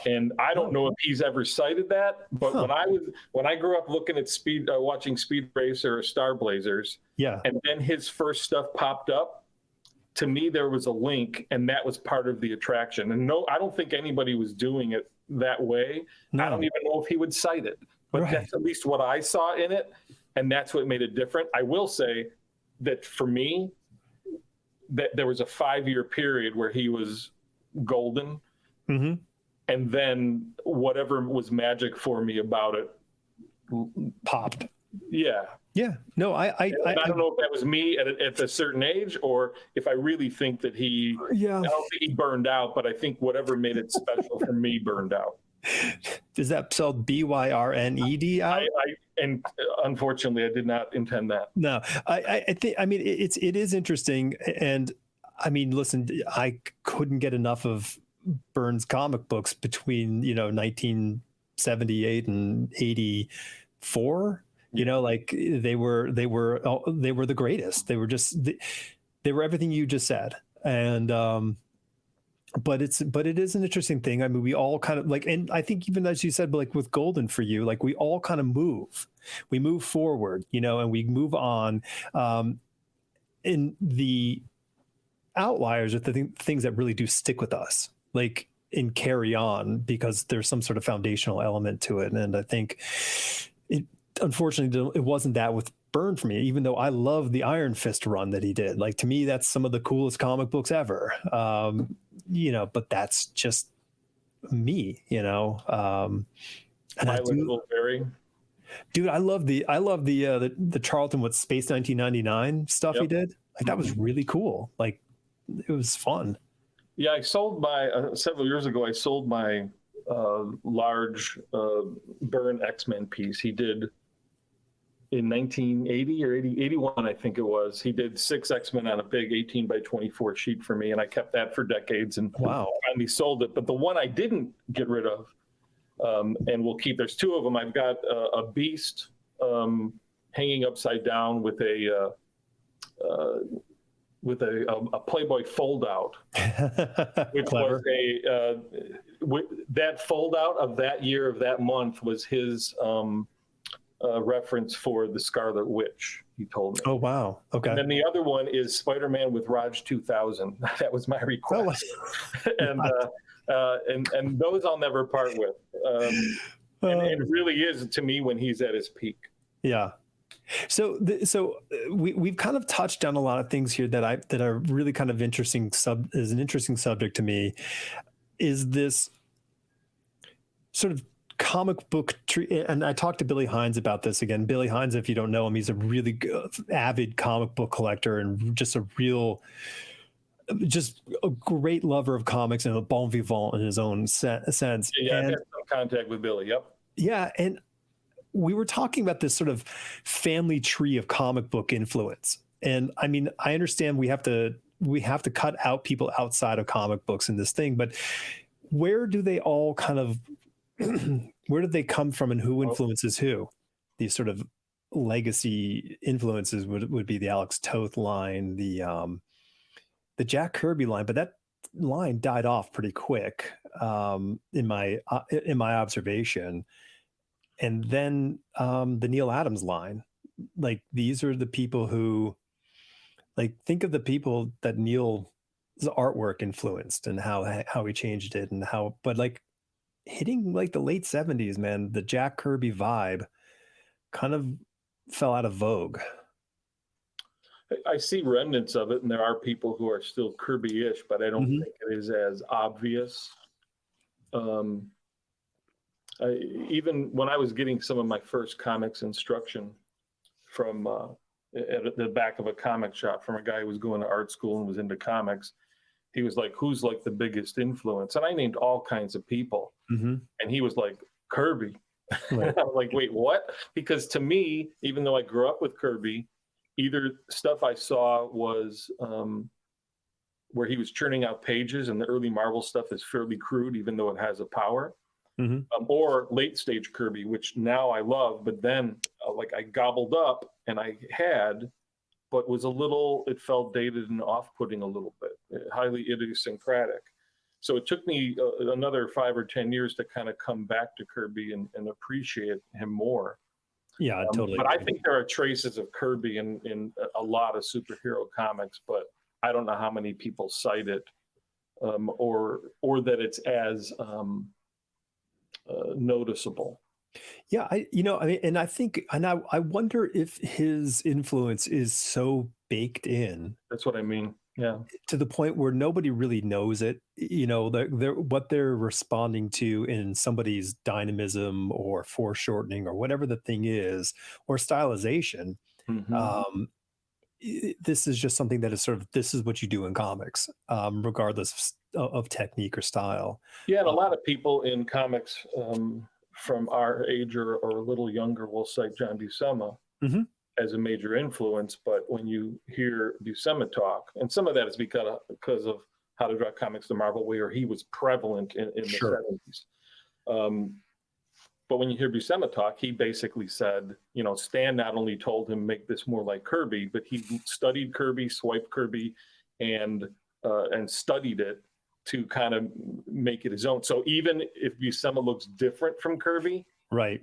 And I don't know if he's ever cited that, but when I grew up looking at watching Speed Racer or Star Blazers, and then his first stuff popped up, to me there was a link, and that was part of the attraction. And no, I don't think anybody was doing it that way. No. I don't even know if he would cite it, but that's at least what I saw in it, and that's what made it different. I will say that for me, that there was a 5-year period where he was golden. Mm-hmm. And then whatever was magic for me about it popped. Yeah. Yeah. No, I don't know if that was me at a certain age, or if I really think that I don't think he burned out, but I think whatever made it special for me burned out. Is that spelled Byrned out? And unfortunately, I did not intend that. No, I think, I mean, it is interesting. And I mean, listen, I couldn't get enough of Byrne's comic books between 1978 and 84. Like they were the greatest. They were just they were everything you just said. And but it is an interesting thing. I mean, we all kind of like, and I think even as you said, like with Golden for you, like we all kind of move forward, and we move on. And the outliers are the things that really do stick with us, like and carry on, because there's some sort of foundational element to it. And I think unfortunately, it wasn't that with Byrne for me, even though I love the Iron Fist run that he did. Like, to me, that's some of the coolest comic books ever. But that's just me, and I dude, I love the Charlton with Space 1999 stuff he did. Like, that was really cool. Like, it was fun. Yeah, I sold several years ago, I sold my large Byrne X-Men piece. He did in 1980 or 81, I think it was. He did 6 X-Men on a big 18 by 24 sheet for me, and I kept that for decades and finally sold it. But the one I didn't get rid of, and we'll keep, there's 2 of them. I've got a Beast hanging upside down with a Playboy fold out, which was that fold out of that year, of that month, was his reference for the Scarlet Witch, he told me. Oh, wow. Okay. And then the other one is Spider-Man with Raj 2000. That was my request. And those I'll never part with. And it really is, to me, when he's at his peak. Yeah. So we've kind of touched on a lot of things here that are really kind of interesting. Is an interesting subject to me. Is this sort of comic book tree? And I talked to Billy Hines about this again. Billy Hines, if you don't know him, he's a really good, avid comic book collector and just a great lover of comics and a bon vivant in his own sense. Yeah, I've had some contact with Billy. Yep. Yeah, and we were talking about this sort of family tree of comic book influence. And I mean, I understand we have to cut out people outside of comic books in this thing, but where do they all kind of, where did they come from, and who influences who? These sort of legacy influences would be the Alex Toth line, the Jack Kirby line, but that line died off pretty quick in my observation. And then the Neil Adams line, like, these are the people who, like, think of the people that Neil's artwork influenced and how he changed it and how, but like hitting like the late 70s, man, the Jack Kirby vibe kind of fell out of vogue. I see remnants of it, and there are people who are still Kirby-ish, but I don't think it is as obvious. Even when I was getting some of my first comics instruction from at the back of a comic shop from a guy who was going to art school and was into comics, he was like, "Who's like the biggest influence?" And I named all kinds of people, and he was like, "Kirby." Right. I was like, "Wait, what?" Because to me, even though I grew up with Kirby, either stuff I saw was where he was churning out pages, and the early Marvel stuff is fairly crude, even though it has a power. Or late stage Kirby, which now I love, but then like I gobbled up and I had, but was a little, it felt dated and off-putting a little bit. highly idiosyncratic. So it took me another 5 or 10 years to kind of come back to Kirby and appreciate him more. Yeah, I totally But I agree. think there are traces of Kirby in a lot of superhero comics, but I don't know how many people cite it, or that it's as noticeable. Yeah, I mean, and I think, and I wonder if his influence is so baked in That's what I mean. Yeah. to the point where nobody really knows it. They're what they're responding to in somebody's dynamism or foreshortening or whatever the thing is, or stylization. Hmm. Um, this is just something that is sort of, this is what you do in comics, regardless of technique or style. Yeah, and a Uh, lot of people in comics from our age or a little younger will cite John Buscema mhm. as a major influence. But when you hear Buscema talk, and some of that is because of How to Draw Comics the Marvel Way, or he was prevalent in the Sure. 70s. But when you hear Buscema talk, he basically said, Stan not only told him make this more like Kirby, but he studied Kirby, swiped Kirby, and studied it to kind of make it his own. So even if Buscema looks different from Kirby, Right.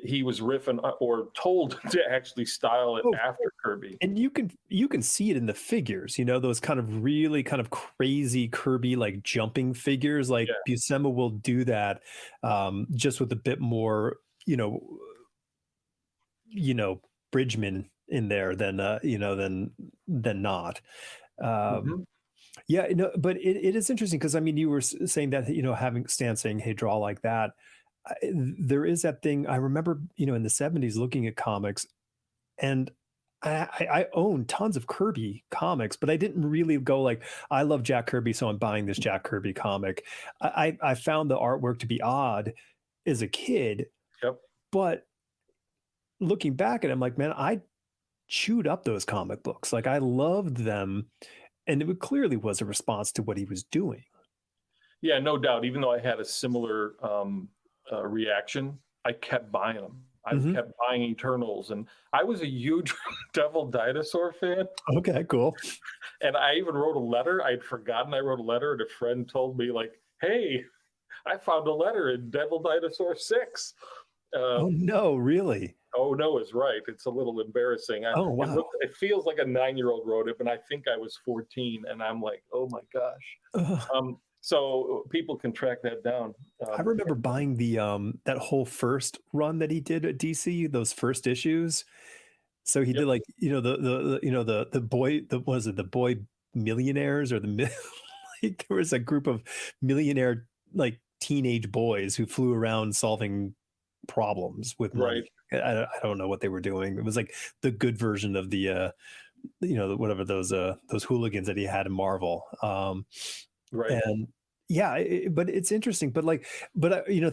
he was riffing or told to actually style it Oh, after Kirby. and you can see it in the figures, those kind of really kind of crazy Kirby like jumping figures. Like Yeah, Buscema will do that, just with a bit more, you know, Bridgman in there than not. Um, hmm yeah, but it is interesting because I mean, you were saying that, having Stan saying, "Hey, draw like that." There is that thing. I remember, in the '70s looking at comics, and I own tons of Kirby comics, but I didn't really go like, I love Jack Kirby, so I'm buying this Jack Kirby comic. I found the artwork to be odd as a kid, Yep. but looking back at it, I'm like, man, I chewed up those comic books. Like I loved them, and it clearly was a response to what he was doing. Yeah, no doubt. Even though I had a similar reaction, I kept buying them. I Mhm. kept buying Eternals, and I was a huge Devil Dinosaur fan. Okay, cool. And I even wrote a letter. I'd forgotten I wrote a letter, and a friend told me, like, "Hey, I found a letter in Devil Dinosaur 6." Oh Um, no, really? oh no, is right. It's a little embarrassing. Oh wow. It feels like a 9-year-old wrote it, but I think I was 14, and I'm like, oh my gosh. Ugh. So people can track that down. I remember buying the that whole first run that he did at DC, those first issues. So he Yep, did like, the boy, was it the boy millionaires or like there was a group of millionaire like teenage boys who flew around solving problems with right, money. I don't know what they were doing. It was like the good version of the whatever those hooligans that he had in Marvel. right. And yeah, but it's interesting. But like,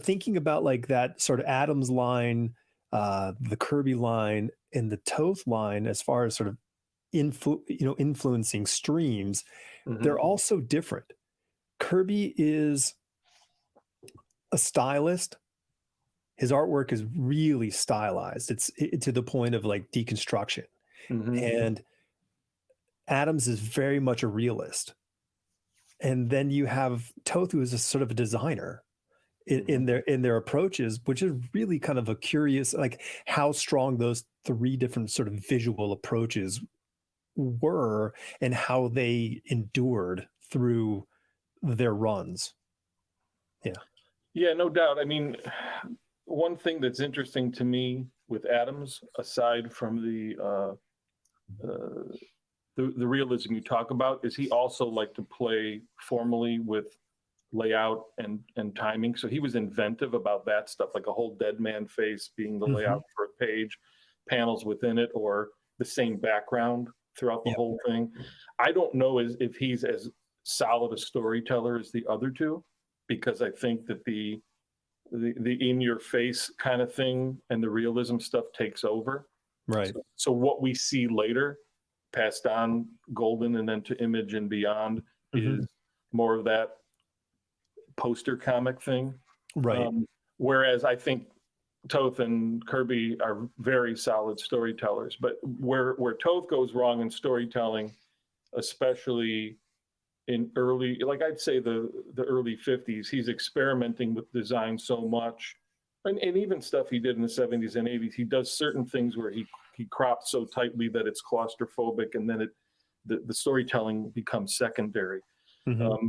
thinking about like that sort of Adams line, the Kirby line, and the Toth line, as far as sort of influencing streams, Hmm. they're all so different. Kirby is a stylist. His artwork is really stylized. It's to the point of like deconstruction. Hmm. And Adams is very much a realist. And then you have Toth, who is a sort of a designer in Hmm. their approaches, which is really kind of a curious, like how strong those three different sort of visual approaches were and how they endured through their runs. Yeah. Yeah, no doubt. I mean, one thing that's interesting to me with Adams, aside from uh, the realism you talk about, is he also liked to play formally with layout and timing. So he was inventive about that stuff, like a whole dead man face being the Hmm. layout for a page, panels within it, or the same background throughout the Yeah. whole thing. I don't know if he's as solid a storyteller as the other two, because I think that the in your face kind of thing and the realism stuff takes over. Right. So what we see later, passed on Golden and then to Image and beyond, Hmm. is more of that poster comic thing. Right. Whereas I think Toth and Kirby are very solid storytellers. But where Toth goes wrong in storytelling, especially in early, like I'd say the early 50s. He's experimenting with design so much, and even stuff he did in the 70s and 80s. He does certain things where he crops so tightly that it's claustrophobic, and then the storytelling becomes secondary.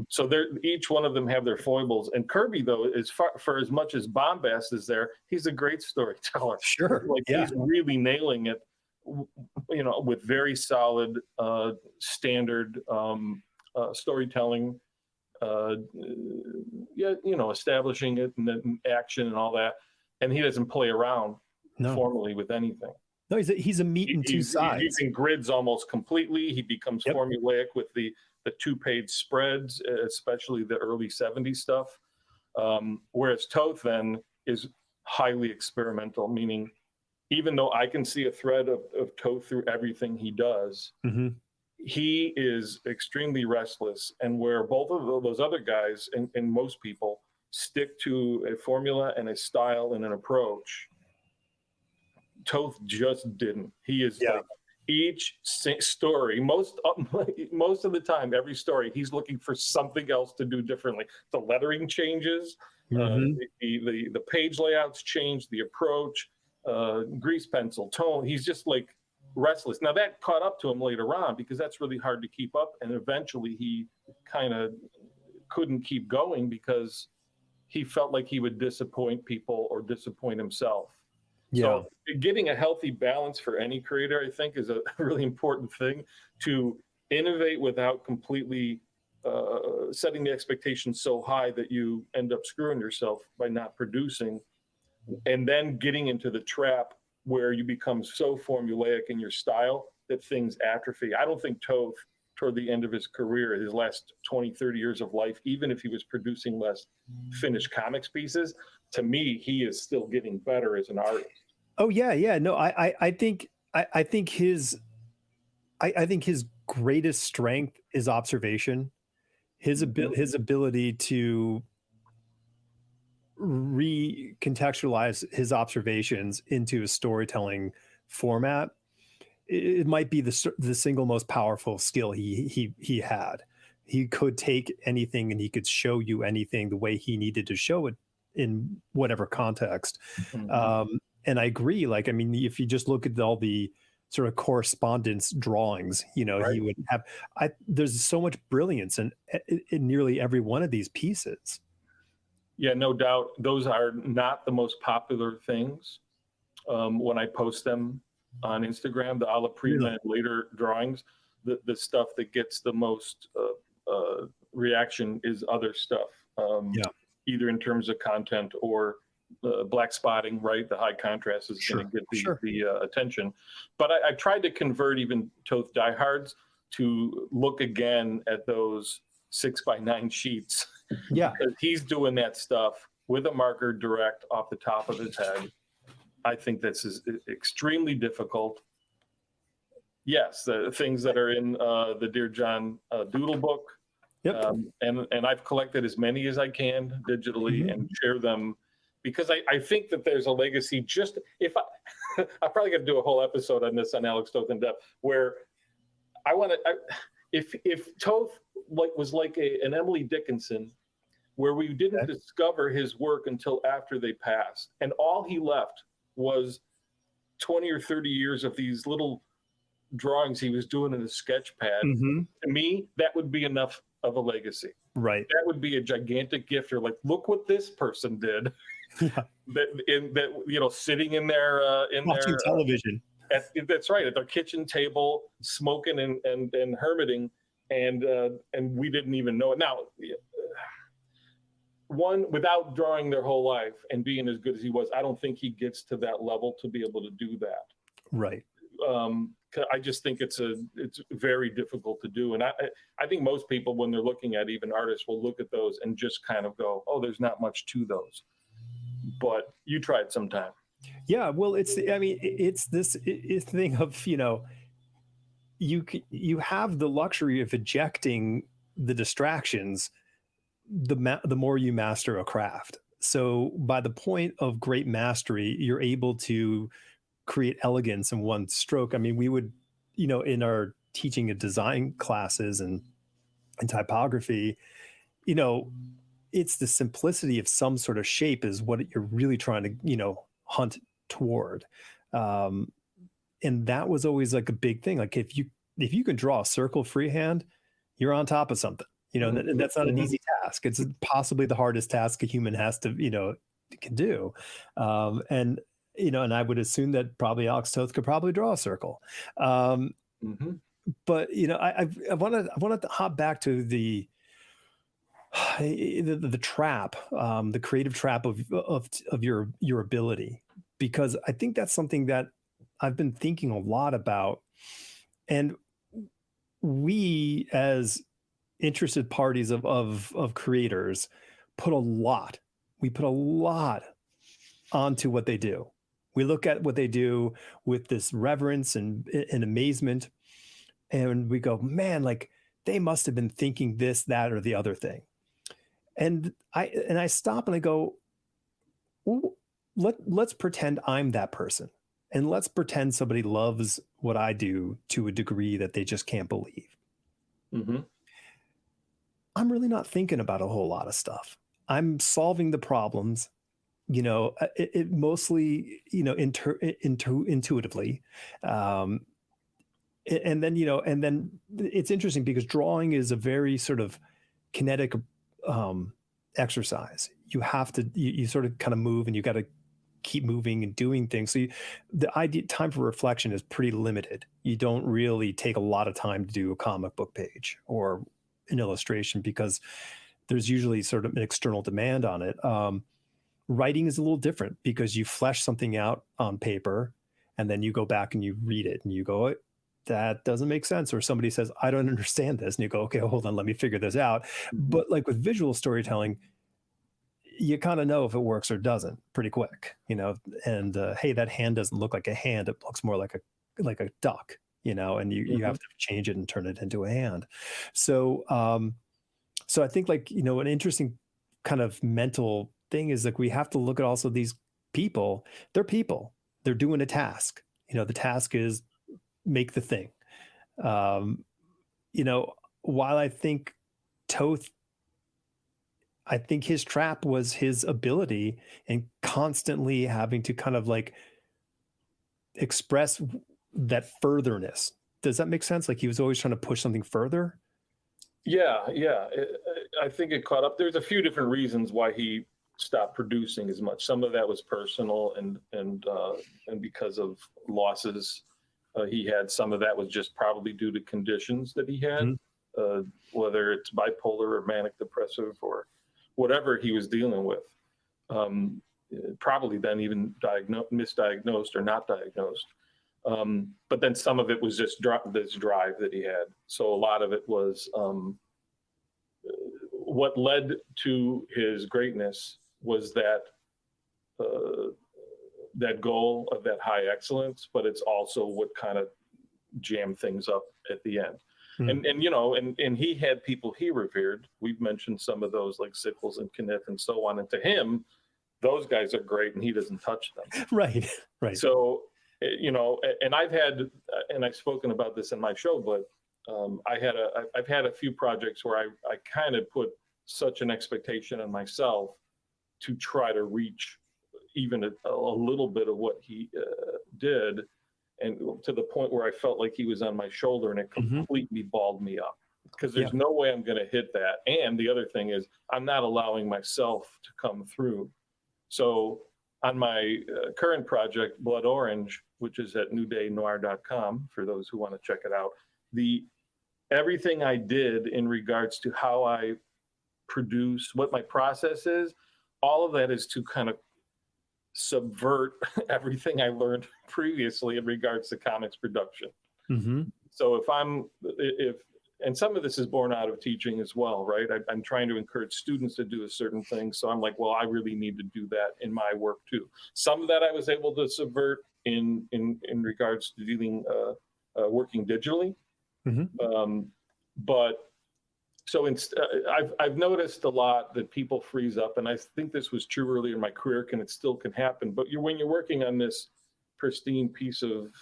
So each one of them have their foibles. And Kirby, though, is for as much as bombast is there, he's a great storyteller. Sure. Like he's really nailing it, with very solid standard storytelling. Establishing it and then action and all that. And he doesn't play around formally with anything. No, he's a meat and two sides. He's using grids almost completely. He becomes formulaic with the 2-page spreads, especially the early 70s stuff. Whereas Toth then is highly experimental, meaning even though I can see a thread of Toth through everything he does, he is extremely restless. And where both of those other guys and most people stick to a formula and a style and an approach, Toth just didn't. He is like each story, most of the time, every story, he's looking for something else to do differently. The lettering changes, the page layouts change, the approach, grease pencil, tone. He's just like restless. Now that caught up to him later on because that's really hard to keep up. And eventually he kind of couldn't keep going because he felt like he would disappoint people or disappoint himself. So getting a healthy balance for any creator, I think, is a really important thing, to innovate without completely setting the expectations so high that you end up screwing yourself by not producing, and then getting into the trap where you become so formulaic in your style that things atrophy. I don't think Toth, toward the end of his career, his last 20, 30 years of life, even if he was producing less finished comics pieces, to me, he is still getting better as an artist. Oh yeah. No, I think his greatest strength is observation. His ability to recontextualize his observations into a storytelling format. It might be the single most powerful skill he had. He could take anything and he could show you anything the way he needed to show it in whatever context. And I agree. Like, I mean, if you just look at all the sort of correspondence drawings, he would have, there's so much brilliance in nearly every one of these pieces. Yeah, no doubt. Those are not the most popular things when I post them on Instagram, the a la prima and later drawings. The stuff that gets the most reaction is other stuff, either in terms of content or black spotting, right? The high contrast is going to get the attention. But I tried to convert even Toth diehards to look again at those 6x9 sheets. Because he's doing that stuff with a marker direct off the top of his head. I think this is extremely difficult. Yes, the things that are in the Dear John doodle book. And I've collected as many as I can digitally and share them, because I think that there's a legacy. Just if I'm probably going to do a whole episode on this on Alex Toth in depth, where I want to, if Toth was like an Emily Dickinson, where we didn't discover his work until after they passed, and all he left was 20 or 30 years of these little drawings he was doing in a sketch pad. To me, that would be enough of a legacy. Right. That would be a gigantic gift. Or like, look what this person did. That sitting in their watching television. That's right, at their kitchen table, smoking and hermiting, and we didn't even know it. Now, one, without drawing their whole life and being as good as he was, I don't think he gets to that level to be able to do that. Right. I just think it's very difficult to do. And I think most people, when they're looking at even artists, will look at those and just kind of go, oh, there's not much to those. But you try it sometime. Yeah, well, it's this thing of, you have the luxury of ejecting the distractions the more you master a craft. So by the point of great mastery, you're able to create elegance in one stroke. I mean, we would, in our teaching of design classes and and typography, you know, it's the simplicity of some sort of shape is what you're really trying to, hunt toward. Um, and that was always like a big thing. Like if you can draw a circle freehand, you're on top of something. And that's not an easy task. It's possibly the hardest task a human has to, can do. And I would assume that probably Alex Toth could probably draw a circle. But I want to hop back to the trap, the creative trap of your ability, because I think that's something that I've been thinking a lot about, and we as interested parties of creators we put a lot onto what they do. We look at what they do with this reverence and amazement, and we go, man, like they must have been thinking this, that, or the other thing. And I stop and I go, well, let's pretend I'm that person, and let's pretend somebody loves what I do to a degree that they just can't believe. I'm really not thinking about a whole lot of stuff. I'm solving the problems, it mostly, intuitively. And then it's interesting because drawing is a very sort of kinetic exercise. You have to, you sort of kind of move, and you got to keep moving and doing things. So the time for reflection is pretty limited. You don't really take a lot of time to do a comic book page or an illustration because there's usually sort of an external demand on it. Writing is a little different because you flesh something out on paper, and then you go back and you read it and you go, that doesn't make sense. Or somebody says, I don't understand this. And you go, okay, hold on, let me figure this out. But like with visual storytelling, you kind of know if it works or doesn't pretty quick, and hey, that hand doesn't look like a hand. It looks more like a duck, and you have to change it and turn it into a hand. So, so I think like, an interesting kind of mental thing is like, we have to look at also these people, they're doing a task, the task is make the thing. While I think Toth, I think his trap was his ability and constantly having to kind of like express that furtherness. Does that make sense? Like he was always trying to push something further. Yeah. I think it caught up. There's a few different reasons why he stopped producing as much. Some of that was personal and because of losses he had. Some of that was just probably due to conditions that he had, whether it's bipolar or manic depressive or whatever he was dealing with. Probably then even misdiagnosed or not diagnosed. But then some of it was just this drive that he had. So a lot of it was what led to his greatness was that that goal of that high excellence, but it's also what kind of jammed things up at the end. And he had people he revered. We've mentioned some of those like Sickles and Kniff and so on. And to him, those guys are great, and he doesn't touch them. Right. So, and I've spoken about this in my show, but I've had a few projects where I kind of put such an expectation on myself to try to reach even a little bit of what he did, and to the point where I felt like he was on my shoulder, and it completely balled me up because there's no way I'm going to hit that. And the other thing is I'm not allowing myself to come through. So on my current project, Blood Orange, which is at newdaynoir.com, for those who want to check it out, everything I did in regards to how I produce, what my process is, all of that is to kind of subvert everything I learned previously in regards to comics production. So and some of this is born out of teaching as well, right? I'm trying to encourage students to do a certain thing. So I'm like, well, I really need to do that in my work too. Some of that I was able to subvert in regards to dealing, working digitally. But so I've noticed a lot that people freeze up, and I think this was true earlier in my career, and it still can happen. But when you're working on this pristine piece of,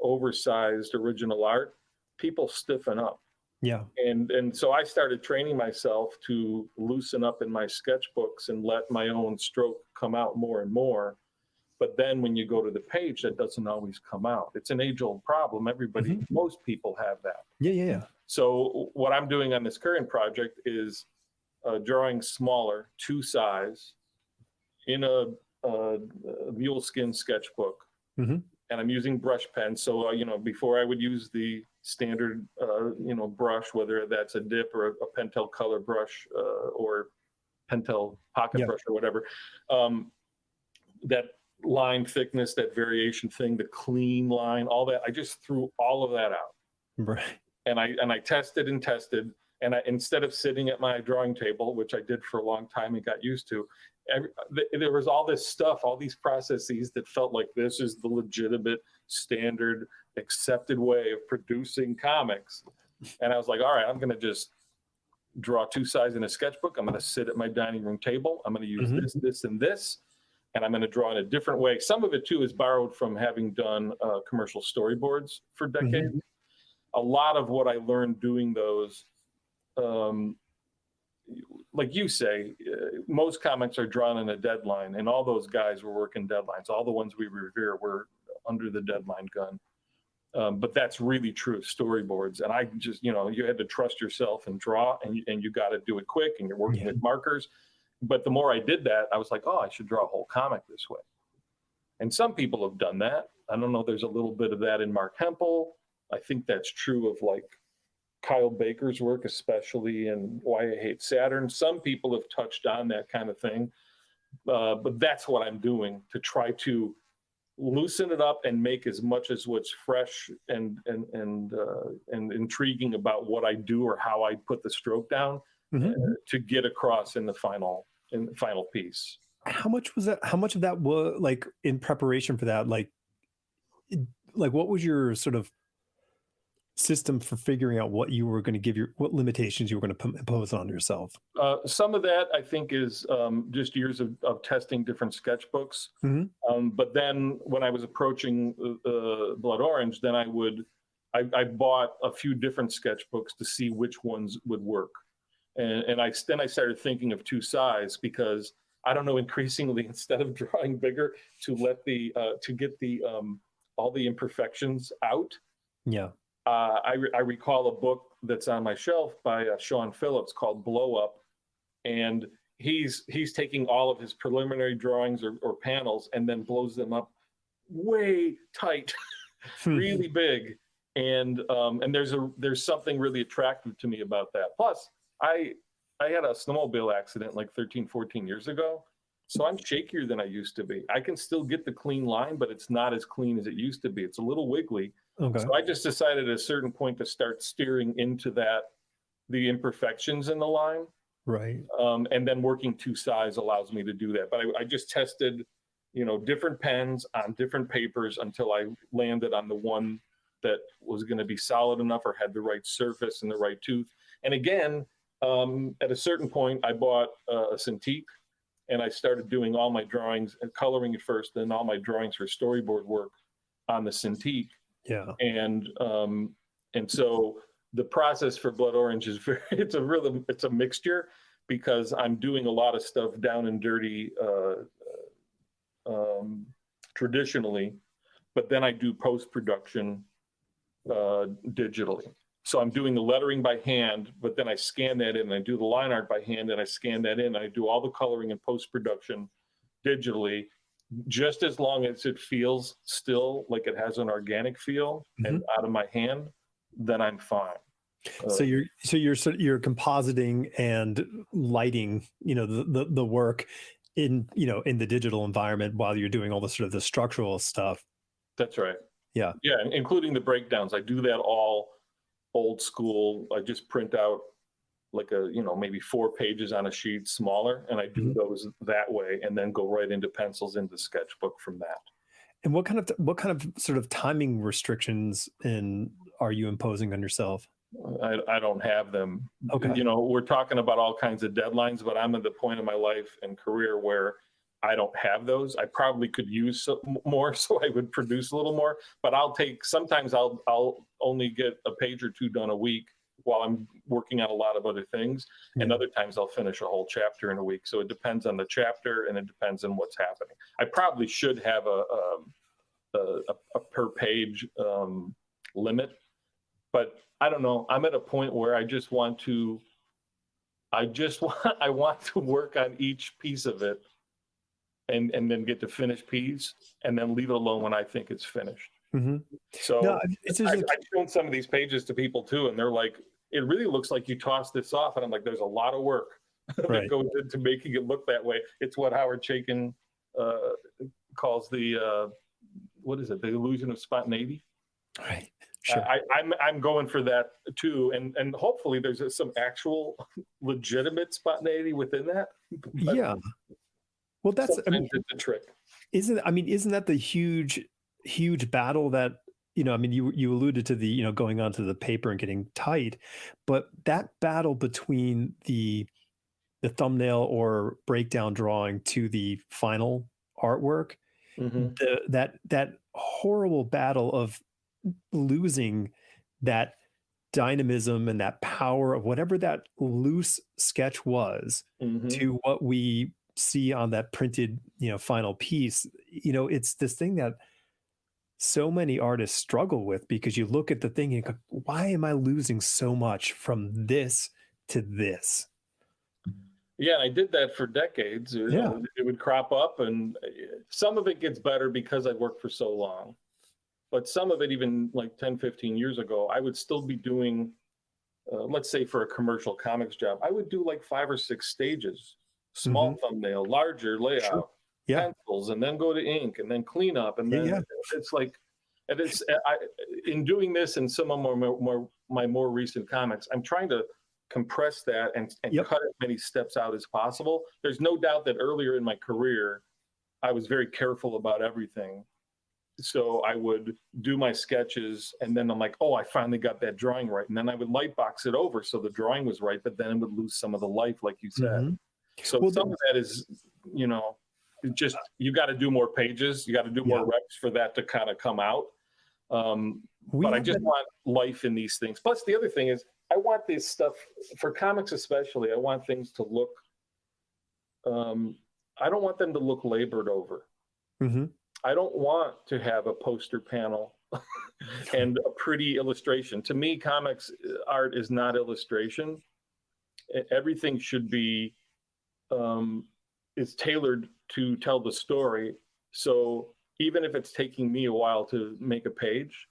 oversized original art, people stiffen up. Yeah. And so I started training myself to loosen up in my sketchbooks and let my own stroke come out more and more. But then when you go to the page, that doesn't always come out. It's an age-old problem. Everybody, most people have that. Yeah. Yeah. Yeah. So what I'm doing on this current project is drawing smaller, 2 size, in a mule skin sketchbook. And I'm using brush pens. So, before I would use the standard, brush, whether that's a dip or a Pentel color brush or Pentel pocket brush or whatever, that line thickness, that variation thing, the clean line, all that, I just threw all of that out. Right. And I tested and tested. And instead of sitting at my drawing table, which I did for a long time and got used to, there was all this stuff, all these processes that felt like this is the legitimate, standard, accepted way of producing comics. And I was like, all right, I'm going to just draw 2 sides in a sketchbook. I'm going to sit at my dining room table. I'm going to use this, and this. And I'm going to draw in a different way. Some of it, too, is borrowed from having done commercial storyboards for decades. A lot of what I learned doing those, like you say, most comics are drawn in a deadline, and all those guys were working deadlines. All the ones we revere were under the deadline gun. But that's really true of storyboards. And I just, you had to trust yourself and draw, and you got to do it quick, and you're working with markers. But the more I did that, I was like, oh, I should draw a whole comic this way. And some people have done that. I don't know, there's a little bit of that in Mark Hempel. I think that's true of like Kyle Baker's work, especially in Why I Hate Saturn. Some people have touched on that kind of thing. But that's what I'm doing, to try to loosen it up and make as much as what's fresh and intriguing about what I do or how I put the stroke down to get across in the final piece. How much was that? How much of that was like in preparation for that? Like what was your sort of system for figuring out what you were going to what limitations you were going to impose on yourself? Some of that I think is just years of testing different sketchbooks. But then when I was approaching Blood Orange, then I bought a few different sketchbooks to see which ones would work. And I started thinking of 2 size, because I don't know, increasingly, instead of drawing bigger, to get all the imperfections out. Yeah. I recall a book that's on my shelf by Sean Phillips called Blow Up, and he's taking all of his preliminary drawings or panels and then blows them up way tight, really big, and there's something really attractive to me about that. Plus, I had a snowmobile accident like 13, 14 years ago, so I'm shakier than I used to be. I can still get the clean line, but it's not as clean as it used to be. It's a little wiggly. Okay. So I just decided at a certain point to start steering into the imperfections in the line. Right. And then working 2 size allows me to do that. But I just tested, different pens on different papers until I landed on the one that was going to be solid enough or had the right surface and the right tooth. And again, at a certain point, I bought a Cintiq, and I started doing all my drawings and coloring at first, then all my drawings for storyboard work on the Cintiq. Yeah. And so the process for Blood Orange is it's a mixture, because I'm doing a lot of stuff down and dirty traditionally, but then I do post-production digitally. So I'm doing the lettering by hand, but then I scan that in, and I do the line art by hand, and I scan that in, and I do all the coloring and post-production digitally, just as long as it feels still like it has an organic feel and out of my hand, then I'm fine. So you're compositing and lighting, the work in the digital environment while you're doing all the sort of the structural stuff. That's right. Yeah. Yeah, including the breakdowns. I do that all old school. I just print out like maybe 4 pages on a sheet smaller, and I do those that way, and then go right into pencils into sketchbook from that. And what kind of sort of timing restrictions are you imposing on yourself? I don't have them. Okay. We're talking about all kinds of deadlines, but I'm at the point in my life and career where I don't have those. I probably could use more, so I would produce a little more, but sometimes I'll only get a page or 2 done a week, while I'm working on a lot of other things. And Yeah. other times I'll finish a whole chapter in a week. So it depends on the chapter and it depends on what's happening. I probably should have a per page limit, but I don't know. I'm at a point where I want to work on each piece of it and then get the finished piece and then leave it alone when I think it's finished. Mm-hmm. So No, it's just I've shown some of these pages to people too, and they're like, it really looks like you tossed this off. And I'm like, there's a lot of work Right. that goes into making it look that way. It's what Howard Chaykin calls the, what is it? The illusion of spontaneity. Right. Sure. I'm going for that too. And hopefully there's some actual legitimate spontaneity within that. But Yeah. Well, that's, I mean, sometimes it's a trick. isn't that the huge battle that, you alluded to the, going onto the paper and getting tight, but that battle between the thumbnail or breakdown drawing to the final artwork, Mhm. that horrible battle of losing that dynamism and that power of whatever that loose sketch was Mhm. to what we see on that printed, final piece. It's this thing that so many artists struggle with, because you look at the thing and you go, why am I losing so much from this to this? Yeah, I did that for decades. Yeah. It would crop up, and some of it gets better because I worked for so long. But some of it, even like 10, 15 years ago, I would still be doing, let's say for a commercial comics job, I would do like 5 or 6 stages, small thumbnail, larger layout, Sure. Yeah. pencils, and then go to ink, and then clean up. And then it's like, and it's, in doing this and some of my more recent comics, I'm trying to compress that and cut as many steps out as possible. There's no doubt that earlier in my career, I was very careful about everything. So I would do my sketches and then I'm like, oh, I finally got that drawing right. And then I would light box it over so the drawing was right, but then it would lose some of the life, like you said. Mm-hmm. So some of that is, just, you got to do more pages. You got to do more reps for that to kind of come out. But I just want life in these things. Plus the other thing is, I want this stuff, for comics especially, I want things to look, I don't want them to look labored over. Mm-hmm. I don't want to have a poster panel and a pretty illustration. To me, comics art is not illustration. Everything should be, is tailored to tell the story. So even if it's taking me a while to make a page,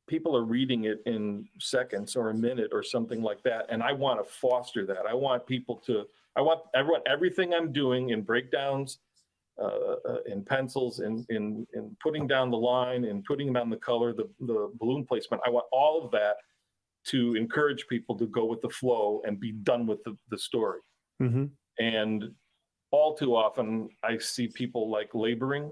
people are reading it in seconds or a minute or something like that. And I want to foster that. I want everything I'm doing in breakdowns, in pencils, in putting down the line, and putting down the color, the balloon placement. I want all of that to encourage people to go with the flow and be done with the story. And all too often I see people like laboring,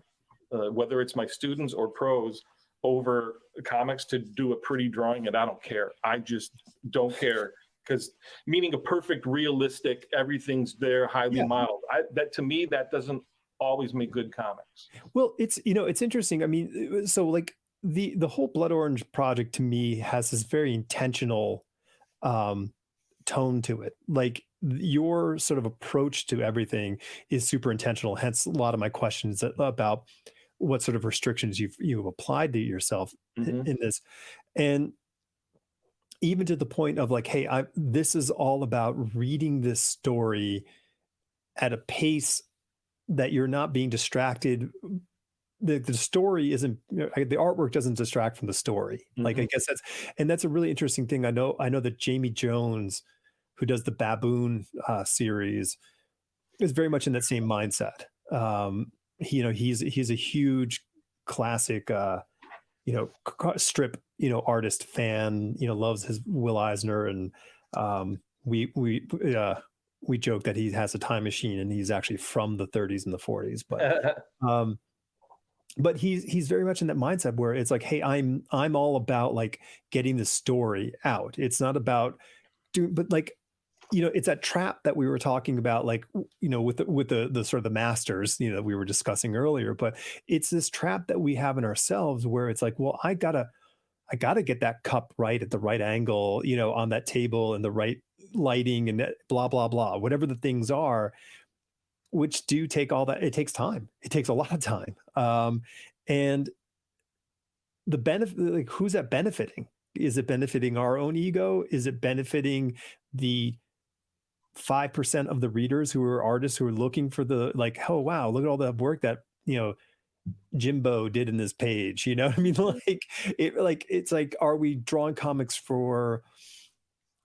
whether it's my students or pros, over comics to do a pretty drawing, and I don't care. I just don't care, because meaning a perfect, realistic, everything's there, highly modeled. That to me, that doesn't always make good comics. Well, it's it's interesting. I mean, so like the whole Blood Orange project to me has this very intentional tone to it. Like your sort of approach to everything is super intentional. Hence, a lot of my questions about what sort of restrictions you've applied to yourself in this, and even to the point of like, hey, this is all about reading this story at a pace that you're not being distracted. The story isn't, the artwork doesn't distract from the story. Like, I guess that's a really interesting thing. I know that Jamie Jones, who does the Baboon series, is very much in that same mindset. He's a huge classic, strip, artist fan, loves his Will Eisner. And we joke that he has a time machine and he's actually from the 30s and the 40s, but he's very much in that mindset where it's like, hey, I'm all about like getting the story out. It's not about doing, but like, it's that trap that we were talking about, like, with the sort of the masters, that we were discussing earlier, but it's this trap that we have in ourselves where it's like, well, I gotta I got to get that cup right at the right angle, on that table and the right lighting and blah, blah, blah, whatever the things are, which do take all that. It takes time. It takes a lot of time. And the benefit, like, who's that benefiting? Is it benefiting our own ego? Is it benefiting the 5% of the readers who are artists who are looking for the, like, oh, wow, look at all that work that, Jimbo did in this page, you know what I mean? It's like, are we drawing comics for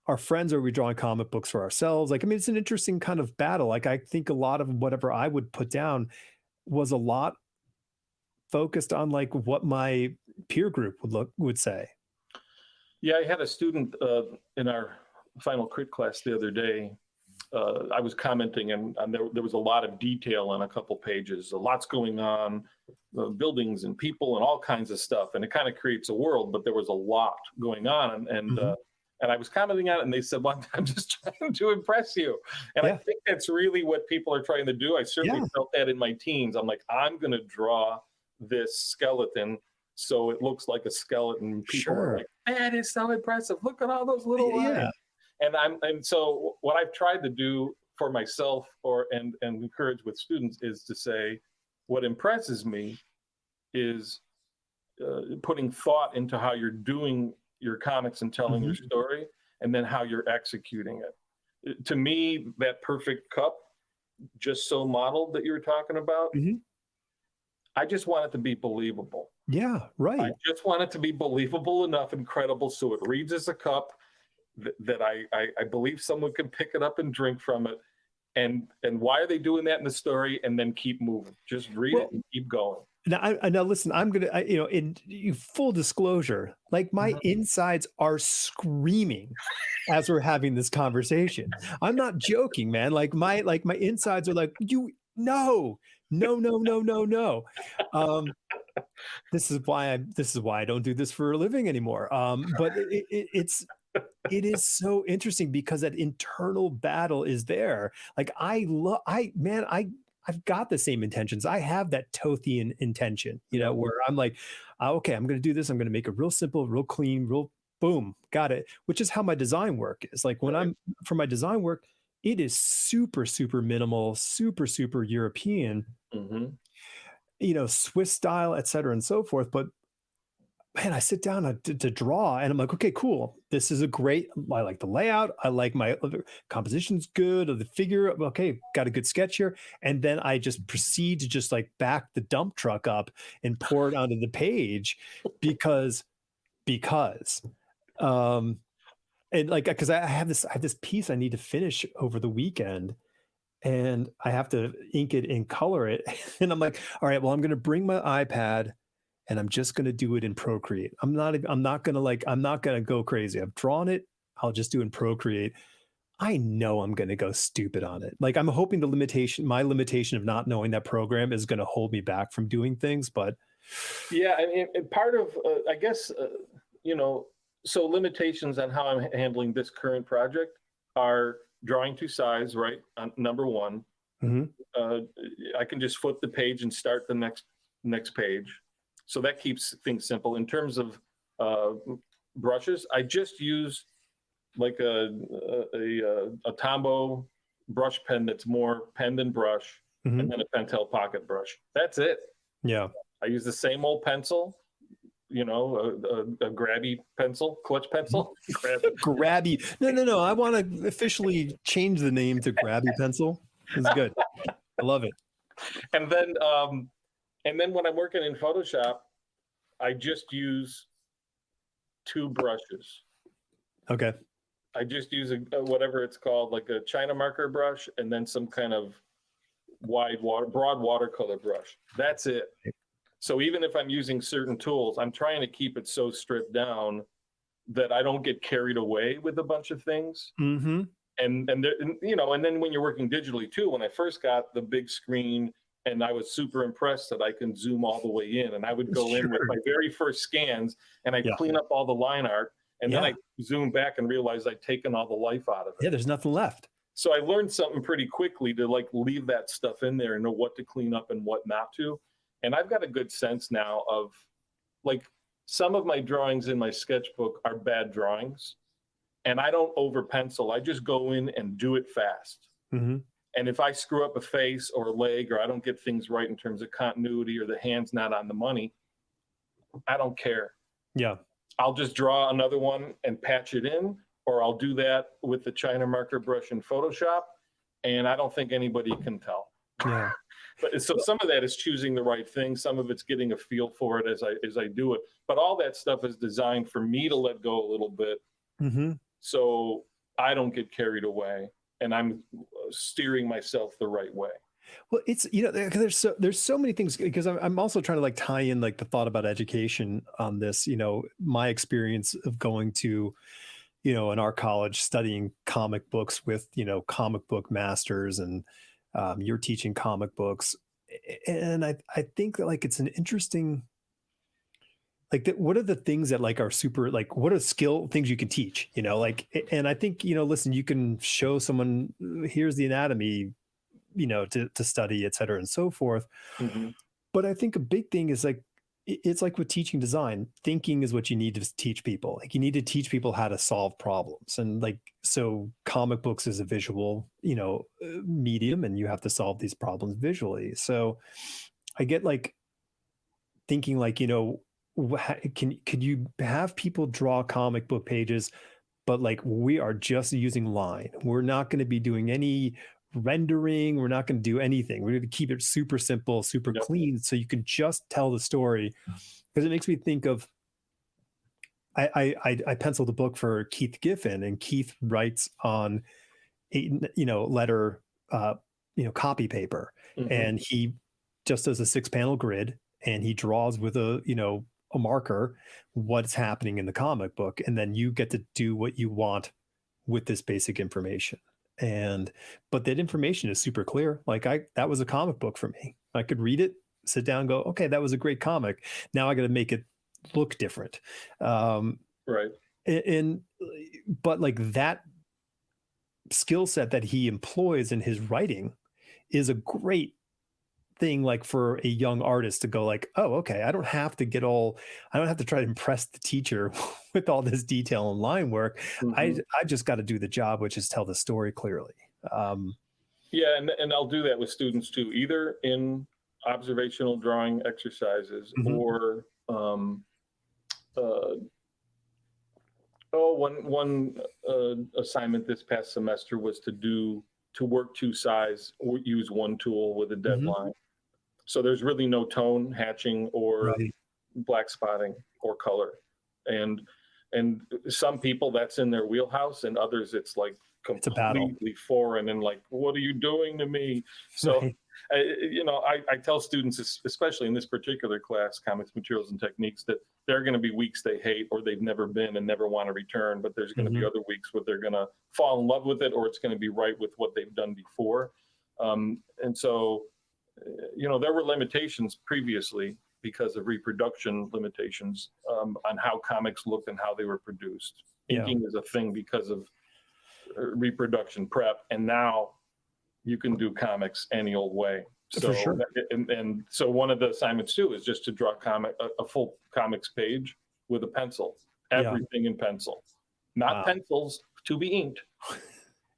our friends, or are we drawing comic books for ourselves? Like, I mean, it's an interesting kind of battle. Like, I think a lot of whatever I would put down was a lot focused on like what my peer group would say. Yeah, I had a student in our final crit class the other day. I was commenting, and there was a lot of detail on a couple pages. A lot's going on, buildings and people and all kinds of stuff, and it kind of creates a world. But there was a lot going on, and I was commenting on it, and they said, "Well, I'm just trying to impress you." And I think that's really what people are trying to do. I certainly felt that in my teens. I'm like, I'm going to draw this skeleton so it looks like a skeleton. People are like, "That is so impressive! Look at all those little lines." And so what I've tried to do for myself and encourage with students is to say, what impresses me is putting thought into how you're doing your comics and telling your story, and then how you're executing it. To me, that perfect cup, just so modeled that you were talking about, I just want it to be believable. Yeah, right. I just want it to be believable enough and credible so it reads as a cup that I believe someone can pick it up and drink from it. And why are they doing that in the story? And then keep moving. Just read it and keep going. Now listen, I'm going to, in full disclosure, like, my insides are screaming as we're having this conversation. I'm not joking, man. Like my insides are like, no. This is why I don't do this for a living anymore. But it is so interesting because that internal battle is there. Like, I've got the same intentions. I have that Tothian intention, where I'm like, okay, I'm going to do this. I'm going to make it real simple, real clean, real boom, got it. Which is how my design work is. Like, when for my design work, it is super, super minimal, super, super European, Swiss style, et cetera, and so forth. But man, I sit down to draw, and I'm like, okay, cool. This is I like the layout. I like my composition's good, or the figure. Okay, got a good sketch here. And then I just proceed to just like back the dump truck up and pour it onto the page because, and like, because I have this piece I need to finish over the weekend, and I have to ink it and color it. And I'm like, all right, well, I'm going to bring my iPad, and I'm just going to do it in Procreate. I'm not going to go crazy. I've drawn it. I'll just do it in Procreate. I know I'm going to go stupid on it. Like, I'm hoping my limitation of not knowing that program is going to hold me back from doing things. But yeah, I mean, part of, I guess, so limitations on how I'm handling this current project are drawing to size, right? Number one, I can just flip the page and start the next page. So that keeps things simple. In terms of brushes, I just use like a Tombow brush pen that's more pen than brush, and then a Pentel pocket brush. That's it. Yeah. I use the same old pencil, a grabby pencil, clutch pencil. Grabby. No. I want to officially change the name to Grabby Pencil. It's good. I love it. And then when I'm working in Photoshop, I just use 2 brushes. Okay. I just use whatever it's called, like a China marker brush, and then some kind of broad watercolor brush. That's it. So even if I'm using certain tools, I'm trying to keep it so stripped down that I don't get carried away with a bunch of things. And then when you're working digitally too, when I first got the big screen, and I was super impressed that I can zoom all the way in. And I would go in with my very first scans, and I clean up all the line art. And then I zoom back and realize I'd taken all the life out of it. Yeah, there's nothing left. So I learned something pretty quickly to like leave that stuff in there and know what to clean up and what not to. And I've got a good sense now of like, some of my drawings in my sketchbook are bad drawings, and I don't over pencil. I just go in and do it fast. Mm-hmm. And if I screw up a face or a leg, or I don't get things right in terms of continuity, or the hand's not on the money, I don't care. Yeah. I'll just draw another one and patch it in, or I'll do that with the China marker brush in Photoshop, and I don't think anybody can tell. Yeah. But so some of that is choosing the right thing. Some of it's getting a feel for it as I do it. But all that stuff is designed for me to let go a little bit, Mm-hmm. so I don't get carried away, and I'm steering myself the right way. Well, it's, you know, there's so many things, because I'm also trying to like tie in like the thought about education on this, you know, my experience of going to, you know, in our college studying comic books with, you know, comic book masters, and you're teaching comic books. And I think that like, it's an interesting, like, what are the things that like are super, like, what are skill things you can teach, you know, like, and I think, you know, listen, you can show someone, here's the anatomy, you know, to study, et cetera, and so forth. Mm-hmm. But I think a big thing is like, it's like with teaching design, thinking is what you need to teach people. Like, you need to teach people how to solve problems. And like, so comic books is a visual, you know, medium, and you have to solve these problems visually. So I get like thinking like, you know, could you have people draw comic book pages, but like, we are just using line. We're not going to be doing any rendering. We're not going to do anything. We're going to keep it super simple, super clean, so you can just tell the story. Because it makes me think of, I penciled a book for Keith Giffen, and Keith writes on letter, copy paper, Mm-hmm. and he just does a 6-panel grid, and he draws with a marker what's happening in the comic book, and then you get to do what you want with this basic information. But that information is super clear. Like, that was a comic book for me. I could read it, sit down, go, okay, that was a great comic. Now I got to make it look different. Right. But like, that skill set that he employs in his writing is a great thing, like for a young artist to go like, oh, okay, I don't have to try to impress the teacher with all this detail and line work. Mm-hmm. I just got to do the job, which is tell the story clearly. Yeah, and I'll do that with students too, either in observational drawing exercises, Mm-hmm. or one assignment this past semester was to work two size or use one tool with a deadline. Mm-hmm. So there's really no tone hatching or Right. black spotting or color. And some people that's in their wheelhouse, and others it's like It's a battle. completely foreign, and like, what are you doing to me? So, Right. I tell students, especially in this particular class, comics, materials, and techniques, that there are going to be weeks they hate, or they've never been and never want to return, but there's going to be other weeks where they're going to fall in love with it, or it's going to be right with what they've done before. And so, there were limitations previously because of reproduction limitations on how comics looked and how they were produced. Inking is a thing because of reproduction prep, and now you can do comics any old way. So, For sure. And so one of the assignments too is just to draw a full comics page with a pencil, everything in pencil, not pencils to be inked,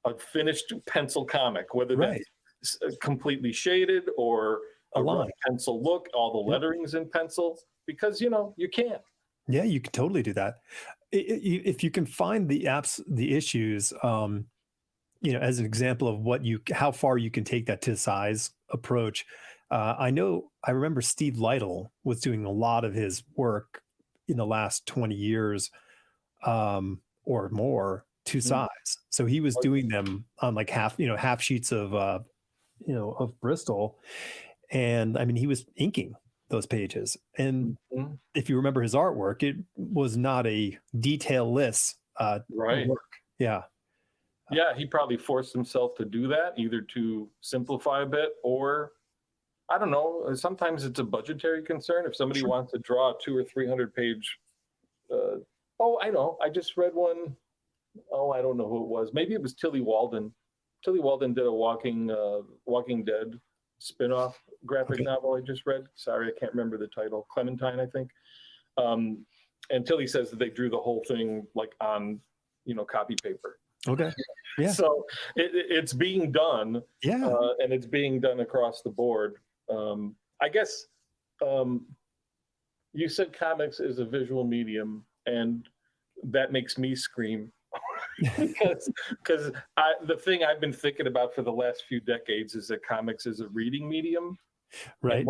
a finished pencil comic, whether that's completely shaded or a rough pencil look, all the lettering's in pencil, because you can. Yeah, you can totally do that. If you can find the issues, as an example of how far you can take that to size approach. I remember Steve Lytle was doing a lot of his work in the last 20 years or more to size. So he was doing them on like half sheets of Bristol. And I mean, he was inking those pages. And if you remember his artwork, it was not a detail-less work. Yeah. Yeah, he probably forced himself to do that, either to simplify a bit, or I don't know, sometimes it's a budgetary concern. If somebody wants to draw a 200 or 300 page, I know, I just read one. I don't know who it was. Maybe it was Tilly Walden. Tilly Walden did a Walking Dead spin-off graphic novel I just read. Sorry, I can't remember the title. Clementine, I think. until he says that they drew the whole thing like on, copy paper. Okay. Yeah. So it's being done. Yeah. And it's being done across the board. I guess you said comics is a visual medium, and that makes me scream. because the thing I've been thinking about for the last few decades is that comics is a reading medium. Right. And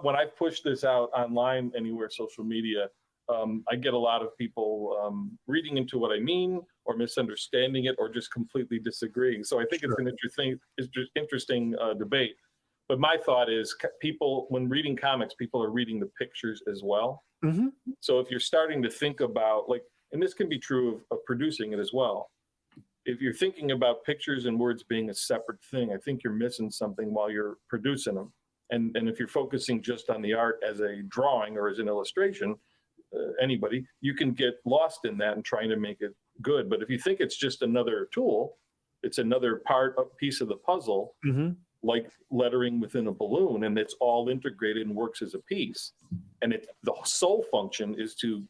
when I've pushed this out online, anywhere, social media, I get a lot of people reading into what I mean, or misunderstanding it, or just completely disagreeing. So I think it's an interesting debate. But my thought is, people, when reading comics, people are reading the pictures as well. Mm-hmm. So if you're starting to think about, like, and this can be true of producing it as well. If you're thinking about pictures and words being a separate thing, I think you're missing something while you're producing them. And if you're focusing just on the art as a drawing or as an illustration, anybody, you can get lost in that and trying to make it good. But if you think it's just another tool, it's another piece of the puzzle, Mm-hmm. like lettering within a balloon, and it's all integrated and works as a piece. And the sole function is to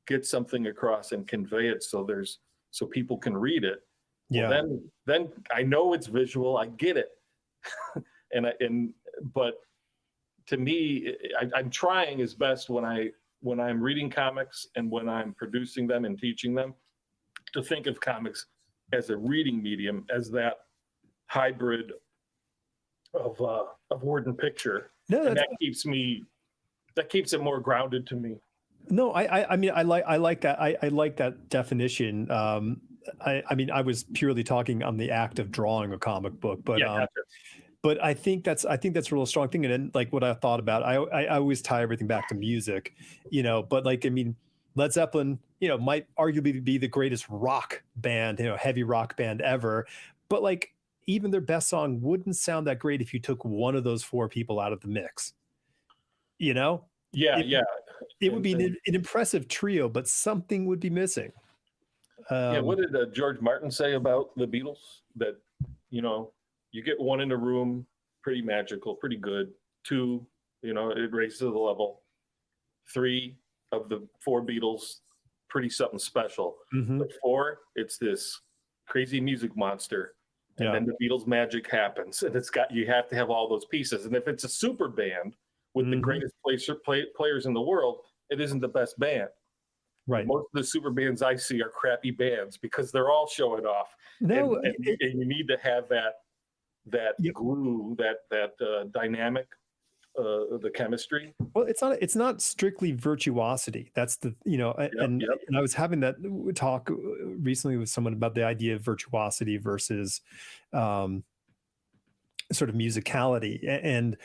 get something across and convey it so people can read it. Yeah. Well, then I know it's visual, I get it. But to me, I'm trying as best when I'm reading comics and when I'm producing them and teaching them, to think of comics as a reading medium, as that hybrid of word and picture. No, and that keeps it more grounded to me. No, I mean, I like that. I like that definition. I mean, I was purely talking on the act of drawing a comic book, but Gotcha. But I think that's a real strong thing. And then, like, what I thought about, I always tie everything back to music, but like, I mean, Led Zeppelin, might arguably be the greatest rock band, heavy rock band ever. But like, even their best song wouldn't sound that great if you took one of those four people out of the mix, Yeah. It would be an impressive trio, but something would be missing. What did George Martin say about the Beatles? That, you get one in a room, pretty magical, pretty good. Two, it raises the level. Three of the four Beatles, pretty something special. Mm-hmm. But four, it's this crazy music monster. And then the Beatles magic happens. And you have to have all those pieces. And if it's a super band with the greatest players in the world, it isn't the best band. Right. Most of the super bands I see are crappy bands because they're all showing off. No, and you need to have that glue, that dynamic, the chemistry. Well, it's not strictly virtuosity. That's the, and I was having that talk recently with someone about the idea of virtuosity versus sort of musicality. And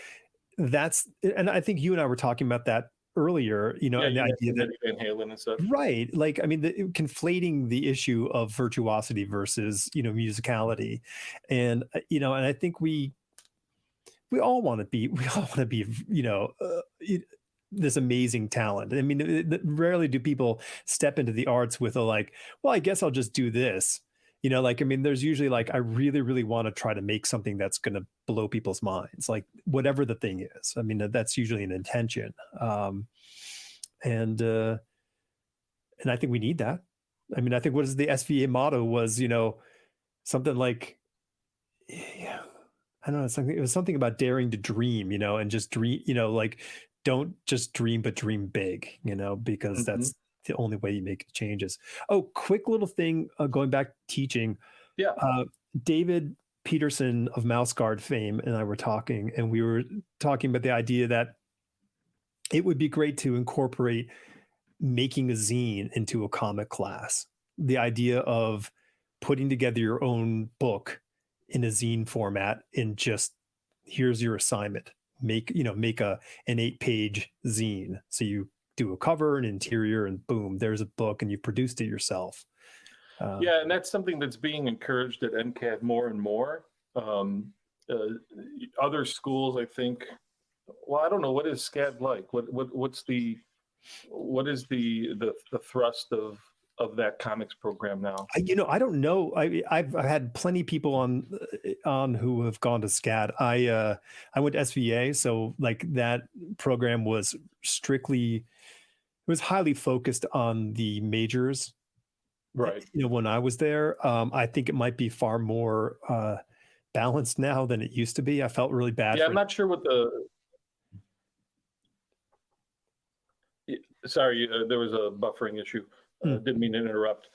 I think you and I were talking about that earlier, and the idea that Van Halen and stuff. Right. Like, I mean, conflating the issue of virtuosity versus, musicality. And, and I think we all want to be, this amazing talent. I mean, rarely do people step into the arts with well, I guess I'll just do this. I mean, there's usually I really, really want to try to make something that's going to blow people's minds, like whatever the thing is. I mean, that's usually an intention. And I think we need that. I mean, I think what is the SVA motto was, something like, I don't know, it was something about daring to dream, and just dream, don't just dream, but dream big, because that's the only way you make changes. Oh, quick little thing, going back to teaching. Yeah. David Peterson of Mouse Guard fame and I were talking, and we were talking about the idea that it would be great to incorporate making a zine into a comic class. The idea of putting together your own book in a zine format, and just here's your assignment. Make an 8-page zine. So you do a cover, an interior, and boom, there's a book, and you produced it yourself. And that's something that's being encouraged at NCAD more and more. Other schools, I think. Well, I don't know, what is SCAD like? What is the thrust of that comics program now? I don't know. I've had plenty of people on who have gone to SCAD. I went to SVA, so that program was strictly was highly focused on the majors. Right. When I was there, I think it might be far more balanced now than it used to be. I felt really bad Yeah, for I'm not sure what sorry, there was a buffering issue. Didn't mean to interrupt.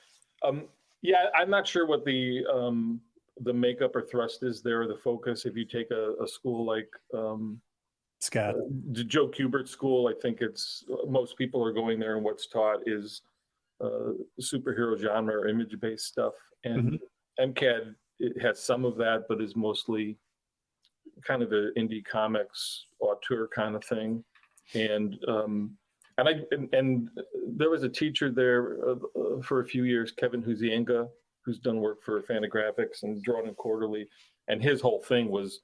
Yeah, I'm not sure what the makeup or thrust is there, or the focus. If you take a school like Scott. Joe Kubert School, I think it's most people are going there, and what's taught is superhero genre or image-based stuff. And MCAD, it has some of that, but is mostly kind of an indie comics auteur kind of thing. And there was a teacher there for a few years, Kevin Huzienga, who's done work for Fantagraphics and Drawn and Quarterly, and his whole thing was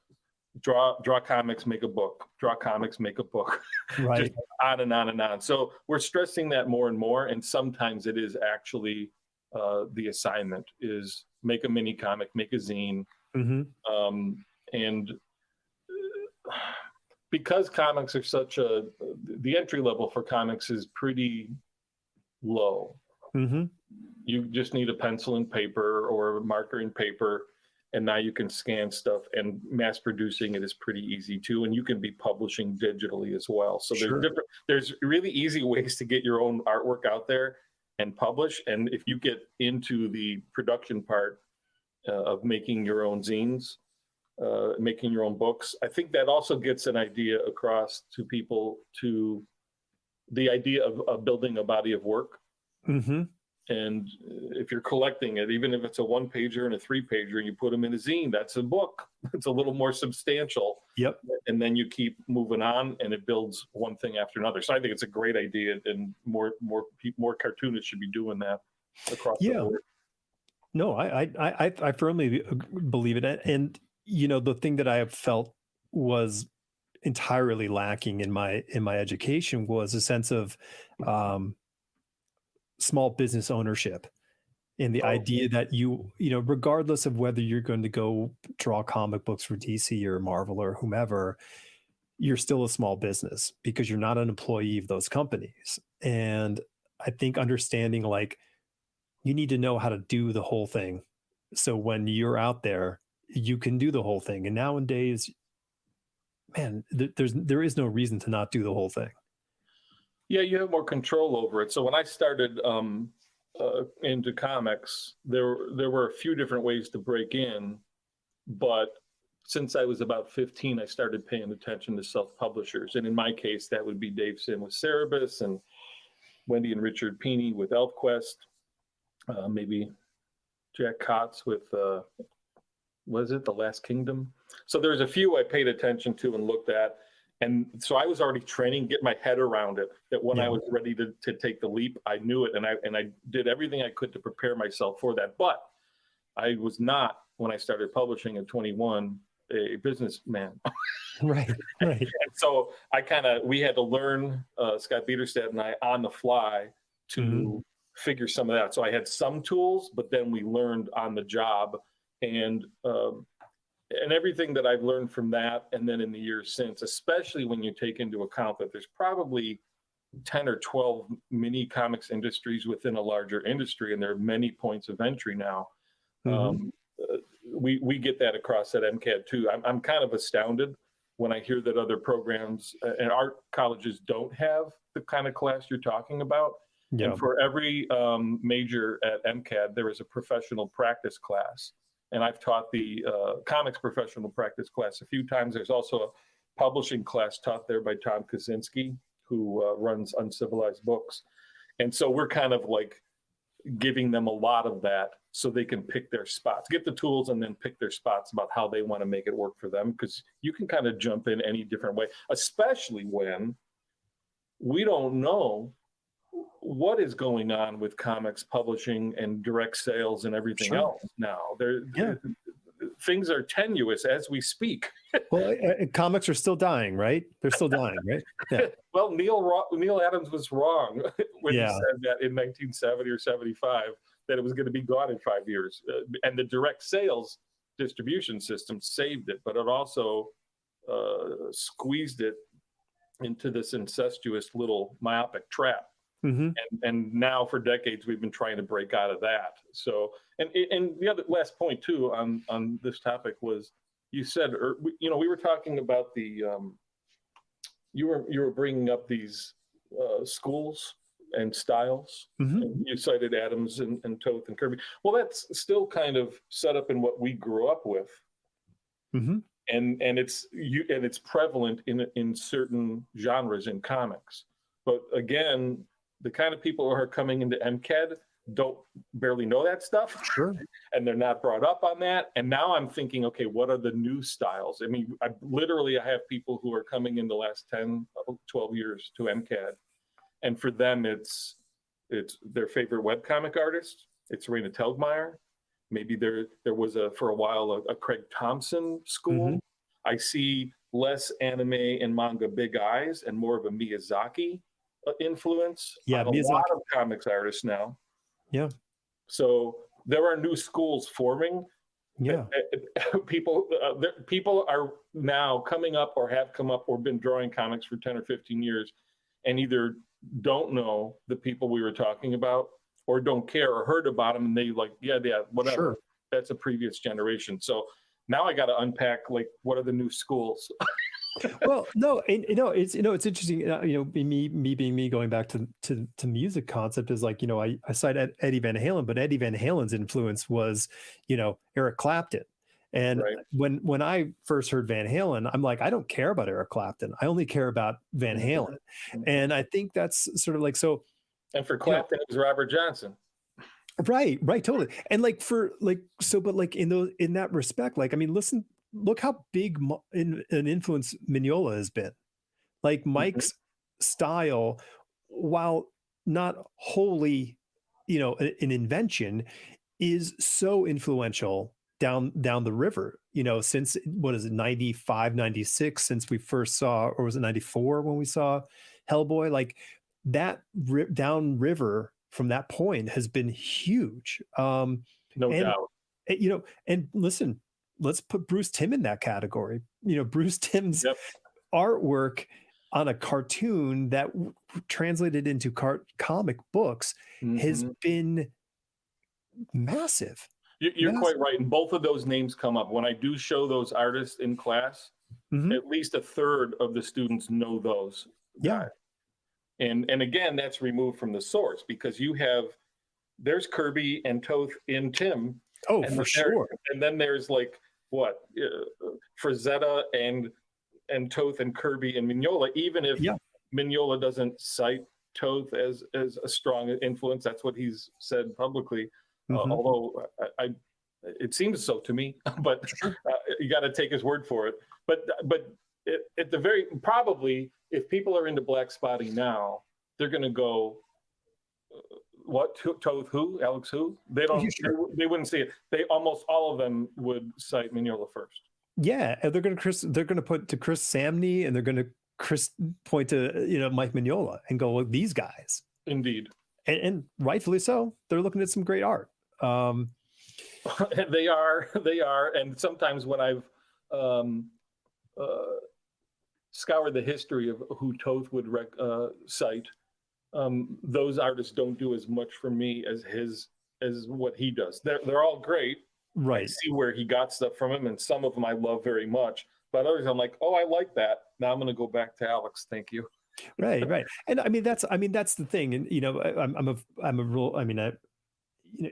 draw comics, make a book, draw comics, make a book, Right. just on and on and on. So we're stressing that more and more, and sometimes it is actually the assignment is make a mini comic, make a zine, and because comics are the entry level for comics is pretty low. You just need a pencil and paper or a marker and paper, and now you can scan stuff, and mass producing it is pretty easy too, and you can be publishing digitally as well. So there's really easy ways to get your own artwork out there and publish. And if you get into the production part of making your own zines, making your own books, I think that also gets an idea across to people, to the idea of building a body of work. And if you're collecting it, even if it's a 1-pager and a 3-pager, and you put them in a zine, that's a book. It's a little more substantial. Yep. And then you keep moving on, and it builds one thing after another. So I think it's a great idea, and more cartoonists should be doing that across the board. No, I firmly believe it. And the thing that I have felt was entirely lacking in my education was a sense of small business ownership, and the idea that regardless of whether you're going to go draw comic books for DC or Marvel or whomever, you're still a small business because you're not an employee of those companies. And I think understanding, like, you need to know how to do the whole thing, so when you're out there, you can do the whole thing. And nowadays, man, there is no reason to not do the whole thing. Yeah, you have more control over it. So when I started into comics, there were a few different ways to break in, but since I was about 15, I started paying attention to self-publishers. And in my case, that would be Dave Sim with Cerebus, and Wendy and Richard Pini with ElfQuest, maybe Jack Kotz with, was it The Last Kingdom? So there's a few I paid attention to and looked at. And so I was already training, get my head around it, that when I was ready to take the leap, I knew it. And I did everything I could to prepare myself for that. But I was not, when I started publishing at 21, a businessman. Right. And so we had to learn, Scott Biederstadt and I, on the fly to figure some of that. So I had some tools, but then we learned on the job. And everything that I've learned from that, and then in the years since, especially when you take into account that there's probably 10 or 12 mini comics industries within a larger industry, and there are many points of entry now. We get that across at MCAD too. I'm kind of astounded when I hear that other programs and art colleges don't have the kind of class you're talking about. Yeah. And for every major at MCAD, there is a professional practice class. And I've taught the comics professional practice class a few times. There's also a publishing class taught there by Tom Kaczynski, who runs Uncivilized Books. And so we're kind of like giving them a lot of that so they can pick their spots, get the tools, and then pick their spots about how they want to make it work for them. Because you can kind of jump in any different way, especially when we don't know what is going on with comics publishing and direct sales and everything else now. Things are tenuous as we speak. Well, comics are still dying, right? They're still dying, right? Yeah. Well, Neil Adams was wrong when he said that in 1970 or 75, that it was going to be gone in 5 years. And the direct sales distribution system saved it, but it also squeezed it into this incestuous little myopic trap. Mm-hmm. And now for decades we've been trying to break out of that. So and the other last point too on this topic was you said, or we were talking about the you were bringing up these schools and styles. Mm-hmm. And you cited Adams and Toth and Kirby. Well, that's still kind of set up in what we grew up with. Mm-hmm. And it's prevalent in certain genres in comics. But again, the kind of people who are coming into MCAD don't barely know that stuff. Sure. And they're not brought up on that. And now I'm thinking, okay, what are the new styles? I mean, I have people who are coming in the last 10, 12 years to MCAD. And for them, it's their favorite webcomic artist. It's Raina Telgemeier. Maybe there was for a while a Craig Thompson school. Mm-hmm. I see less anime and manga big eyes and more of a Miyazaki influence. Yeah, on a lot of comics artists now. Yeah. So there are new schools forming. Yeah. People are now coming up or have come up or been drawing comics for 10 or 15 years and either don't know the people we were talking about or don't care or heard about them and they like, yeah, whatever. Sure. That's a previous generation. So now I got to unpack like what are the new schools. Well, no, it's interesting. Me being me, going back to music concept is like, I cite Eddie Van Halen, but Eddie Van Halen's influence was, Eric Clapton. And right. when I first heard Van Halen, I'm like, I don't care about Eric Clapton. I only care about Van Halen. Mm-hmm. And I think that's sort of like so. And for Clapton, it was Robert Johnson. Right, totally. And like but in that respect, like, I mean, look how big an influence Mignola has been. Like Mike's style, while not wholly, an invention, is so influential down the river, since, what is it, 95, 96, since we first saw, or was it 94 when we saw Hellboy? Like that down river from that point has been huge. No doubt. And listen, let's put Bruce Timm in that category. Bruce Timm's artwork on a cartoon that translated into comic books has been massive. You're quite right. And both of those names come up. When I do show those artists in class, at least a third of the students know those guys. And again, that's removed from the source because there's Kirby and Toth in Timm. Oh, for sure. And then there's like Frazetta and Toth and Kirby and Mignola, even if Mignola doesn't cite Toth as a strong influence. That's what he's said publicly. Although it seems so to me, but you got to take his word for it. But at the very, probably if people are into black spotting now, they're going to go, what, Toth who, Alex who? They don't. They wouldn't see it. They almost all of them would cite Mignola first. Yeah, and they're going to point to Chris Samney, and they're going to point to Mike Mignola and go, well, these guys. Indeed, and rightfully so. They're looking at some great art. They are, and sometimes when I've scoured the history of who Toth would cite, those artists don't do as much for me as what he does. They're all great. Right. I see where he got stuff from him, and some of them I love very much. But others I'm like, oh, I like that. Now I'm going to go back to Alex. Thank you. Right. And I mean that's the thing. And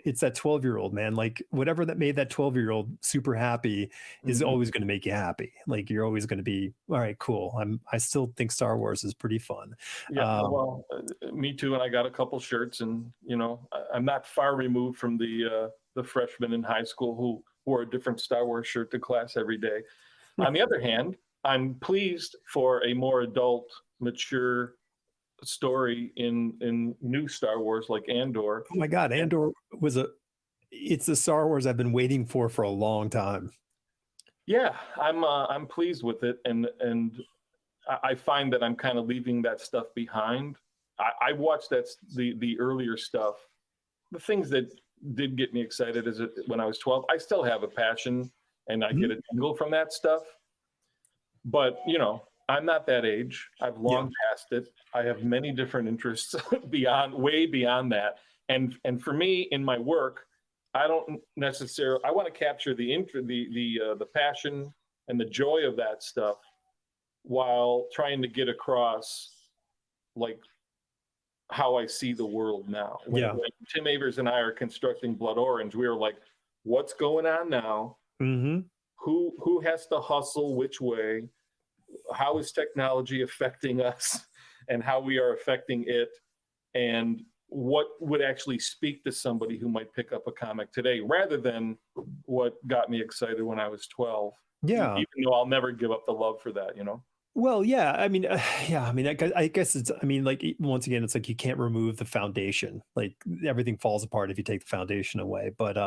it's that 12-year-old, man. Like whatever that made that 12-year-old super happy is always going to make you happy. Like you're always going to be, all right, cool. I still think Star Wars is pretty fun. Yeah, me too. And I got a couple shirts, and I'm not far removed from the freshmen in high school who wore a different Star Wars shirt to class every day. On the other hand, I'm pleased for a more adult, mature story in new Star Wars like Andor. Oh my God, Andor it's the Star Wars I've been waiting for a long time. Yeah, I'm pleased with it, and I find that I'm kind of leaving that stuff behind. I watched the earlier stuff, the things that did get me excited when I was 12. I still have a passion, and I get a tingle from that stuff. But I'm not that age. I've long past it. I have many different interests way beyond that. And for me, in my work, I don't necessarily. I want to capture the passion and the joy of that stuff, while trying to get across like how I see the world now. When Tim Avers and I are constructing Blood Orange, we were like, what's going on now? Mm-hmm. Who has to hustle which way? How is technology affecting us and how we are affecting it? And what would actually speak to somebody who might pick up a comic today, rather than what got me excited when I was 12. Yeah. Even though I'll never give up the love for that, you know? Well, yeah. I mean, I guess it's, I mean, like, once again, it's like you can't remove the foundation. Like, everything falls apart if you take the foundation away. But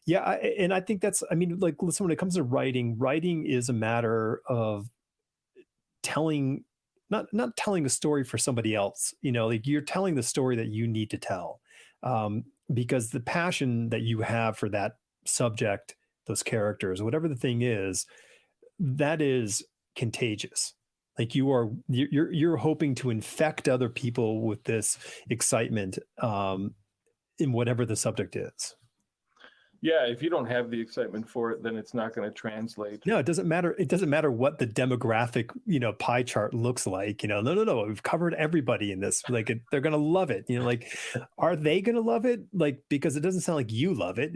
yeah, and I think that's, I mean, like, listen, when it comes to writing is a matter of telling, not telling the story for somebody else. You know, like, you're telling the story that you need to tell, because the passion that you have for that subject, those characters, whatever the thing is, that is contagious. Like, you're hoping to infect other people with this excitement, in whatever the subject is. Yeah, if you don't have the excitement for it, then it's not going to translate. No, it doesn't matter. It doesn't matter what the demographic, pie chart looks like. No. We've covered everybody in this. Like, they're going to love it. Like, are they going to love it? Like, because it doesn't sound like you love it.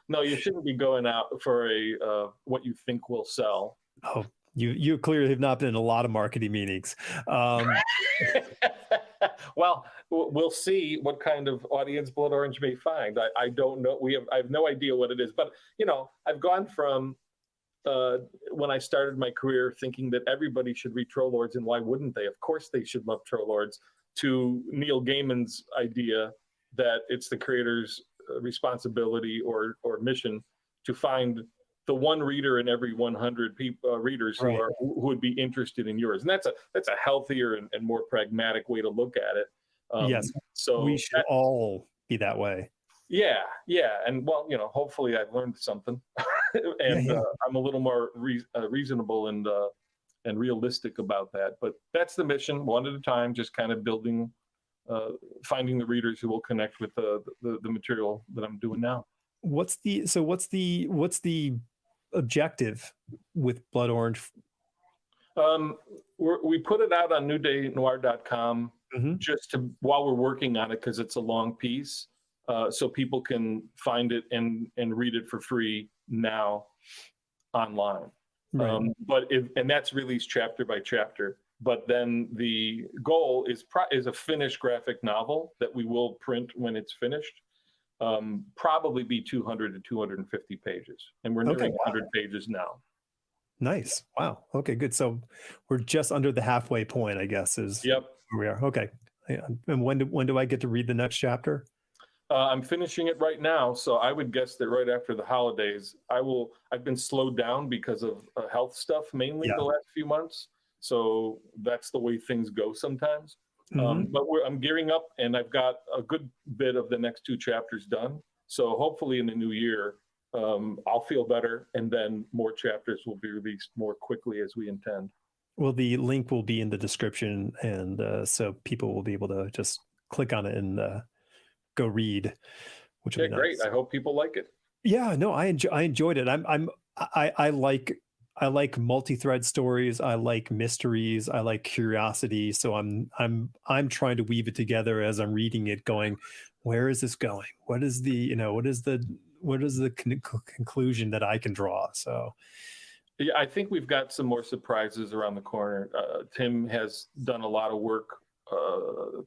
No, you shouldn't be going out for a what you think will sell. Oh, you clearly have not been in a lot of marketing meetings. Well, we'll see what kind of audience Blood Orange may find. I don't know. I have no idea what it is. But I've gone from when I started my career thinking that everybody should read Troll Lords, and why wouldn't they? Of course they should love Troll Lords, to Neil Gaiman's idea that it's the creator's responsibility or mission to find the one reader in every 100 readers who would be interested in yours. And that's a healthier and more pragmatic way to look at it. Yes. So we should all be that way. Yeah. And well, hopefully I've learned something and I'm a little more reasonable and realistic about that. But that's the mission, one at a time, just kind of building, finding the readers who will connect with the material that I'm doing now. What's the objective with Blood Orange? We put it out on newdaynoir.com just while we're working on it, because it's a long piece, so people can find it and read it for free now online. Right. And that's released chapter by chapter. But then the goal is a finished graphic novel that we will print when it's finished. Probably be 200 to 250 pages, and we're nearing 100 pages now. Nice. Wow. Okay, good. So we're just under the halfway point, I guess, is where we are. Okay. And when do I get to read the next chapter? I'm finishing it right now, so I would guess that right after the holidays. I've been slowed down because of health stuff, mainly the last few months. So that's the way things go sometimes. But I'm gearing up, and I've got a good bit of the next 2 chapters done. So hopefully in the new year, I'll feel better, and then more chapters will be released more quickly as we intend. Well, the link will be in the description, and so people will be able to just click on it and go read. Which will be great. nice. I hope people like it. Yeah, no, I enjoyed it. I like multi-thread stories. I like mysteries. I like curiosity. So I'm trying to weave it together as I'm reading it, going, where is this going? What is the conclusion that I can draw? So yeah, I think we've got some more surprises around the corner. Tim has done a lot of work,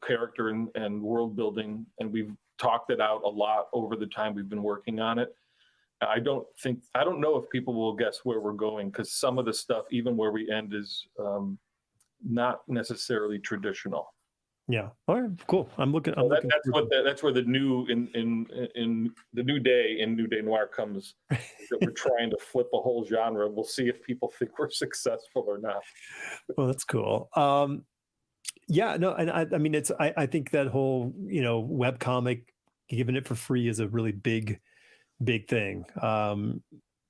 character and world building, and we've talked it out a lot over the time we've been working on it. I don't know if people will guess where we're going, because some of the stuff, even where we end, is not necessarily traditional. Yeah. All right. Cool. That's where the new in the new day in New Day Noir comes. That we're trying to flip a whole genre. We'll see if people think we're successful or not. Well, that's cool. Yeah. No. And I mean, I think that whole webcomic, giving it for free, is a really big thing.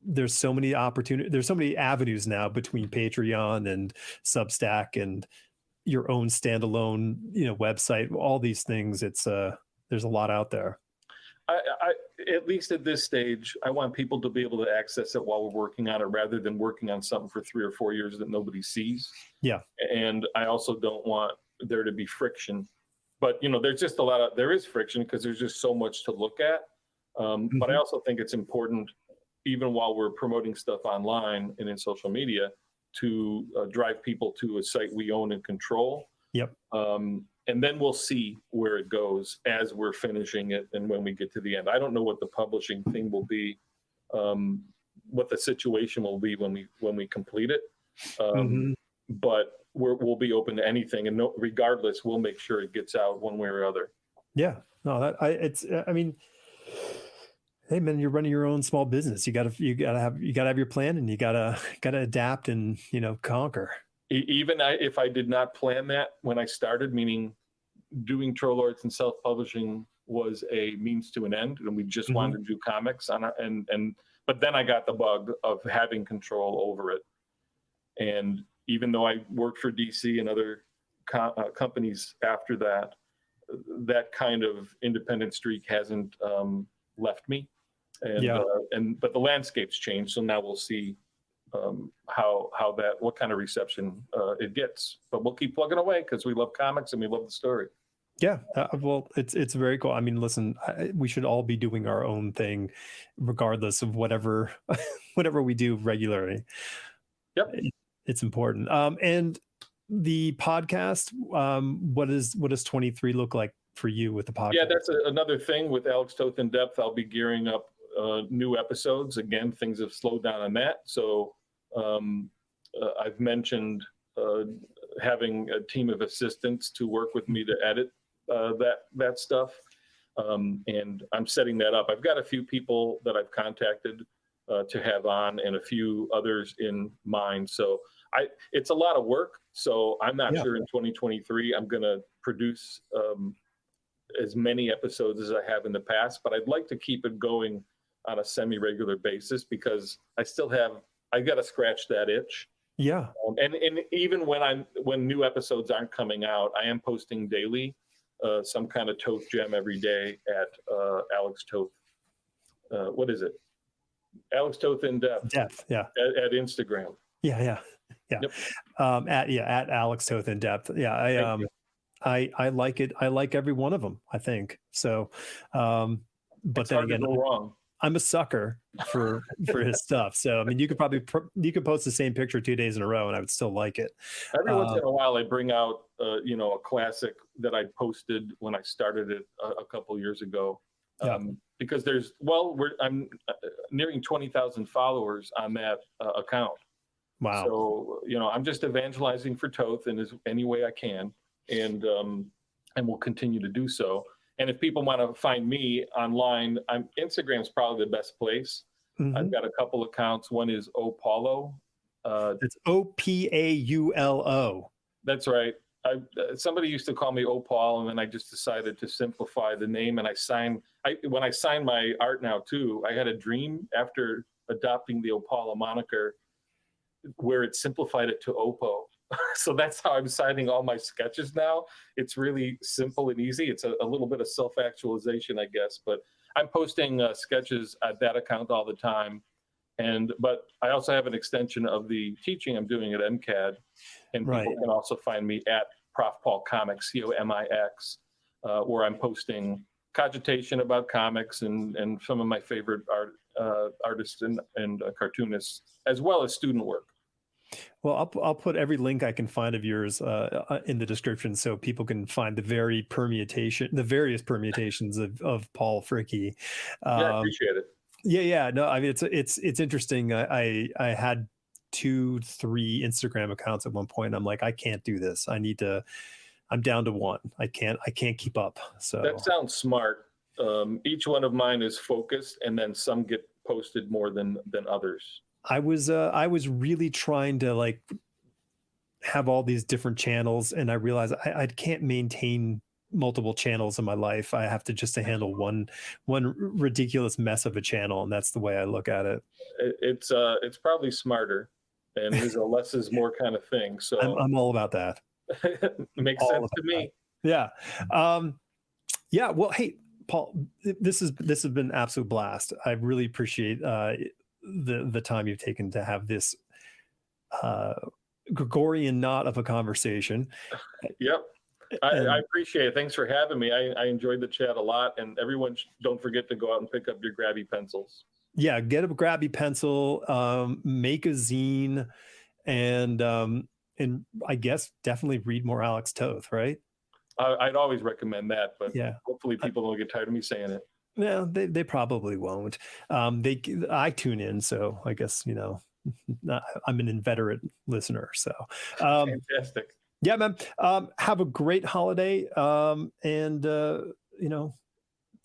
there's so many opportunities. There's so many avenues now between Patreon and Substack and your own standalone, website, all these things. There's a lot out there. I at least at this stage, I want people to be able to access it while we're working on it, rather than working on something for 3 or 4 years that nobody sees. Yeah. And I also don't want there to be friction. But there's just there is friction because there's just so much to look at. But I also think it's important, even while we're promoting stuff online and in social media, to drive people to a site we own and control. Yep. And then we'll see where it goes as we're finishing it and when we get to the end. I don't know what the publishing thing will be, what the situation will be when we complete it. But we'll be open to anything, and regardless, we'll make sure it gets out one way or other. Yeah. No, hey man, you're running your own small business. You gotta have your plan, and you gotta adapt and conquer. Even if I did not plan that when I started, meaning doing Troll Lords and self-publishing was a means to an end, and we just wanted to do comics but then I got the bug of having control over it. And even though I worked for DC and other companies after that, that kind of independent streak hasn't left me. And but the landscape's changed, so now we'll see what kind of reception it gets. But we'll keep plugging away because we love comics and we love the story. Yeah, well, it's very cool. I mean, listen, we should all be doing our own thing, regardless of whatever we do regularly. Yep, it's important. And the podcast, what does 23 look like for you with the podcast? Yeah, that's another thing with Alex Toth in Depth. I'll be gearing up new episodes. Again, things have slowed down on that. So I've mentioned having a team of assistants to work with me to edit that stuff. And I'm setting that up. I've got a few people that I've contacted to have on, and a few others in mind. So it's a lot of work. So I'm not sure in 2023 I'm going to produce as many episodes as I have in the past, but I'd like to keep it going on a semi-regular basis, because I got to scratch that itch. Yeah. And even when new episodes aren't coming out, I am posting daily some kind of Toth gem every day at Alex Toth. What is it? Alex Toth in Depth. Yeah. At Instagram. Yeah. Yep. At Alex Toth in Depth. Yeah. I like it. I like every one of them, I think. So, but it's then hard again, to go wrong. I'm a sucker for his stuff. So, I mean, you could post the same picture 2 days in a row and I would still like it. Every once in a while, I bring out, a classic that I posted when I started it a couple years ago. Because I'm nearing 20,000 followers on that account. Wow. So, I'm just evangelizing for Toth in any way I can. And will continue to do so. And if people want to find me online, Instagram's probably the best place. I've got a couple accounts. One is Opaulo. It's Opaulo. That's right. Somebody used to call me Opal, and then I just decided to simplify the name. And when I signed my art now too, I had a dream after adopting the Opala moniker where it simplified it to Oppo. So that's how I'm signing all my sketches now. It's really simple and easy. It's a little bit of self-actualization, I guess, but I'm posting sketches at that account all the time. But I also have an extension of the teaching I'm doing at MCAD, and people can also find me at Prof. Paul Comics, COMIX, where I'm posting cogitation about comics and some of my favorite artists and cartoonists, as well as student work. Well, I'll put every link I can find of yours in the description, so people can find the various permutations of Paul Fricke. I appreciate it. Yeah. No, I mean it's interesting. I had 2-3 Instagram accounts at one point. I'm like, I can't do this. I'm down to one. I can't keep up. So that sounds smart. Each one of mine is focused, and then some get posted more than others. I was really trying to have all these different channels, and I realized I can't maintain multiple channels in my life. I have to just to handle one ridiculous mess of a channel, and that's the way I look at it. It's probably smarter, and it is a less is more kind of thing. So I'm all about that. it makes All sense about to me. that. Yeah. Yeah. Well, hey, Paul, this has been an absolute blast. I really appreciate the time you've taken to have this Gregorian knot of a conversation. Yep. I appreciate it. Thanks for having me. I enjoyed the chat a lot, and everyone don't forget to go out and pick up your grabby pencils. Yeah, get a grabby pencil, make a zine, and I guess definitely read more Alex Toth, right? I'd always recommend that, but yeah, hopefully people don't get tired of me saying it. Yeah, they probably won't. I tune in, so I guess I'm an inveterate listener. So fantastic. Yeah, man. Have a great holiday, and to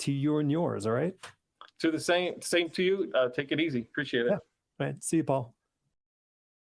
you and yours. All right. To the same to you. Take it easy. Appreciate it. Yeah. All right. See you, Paul.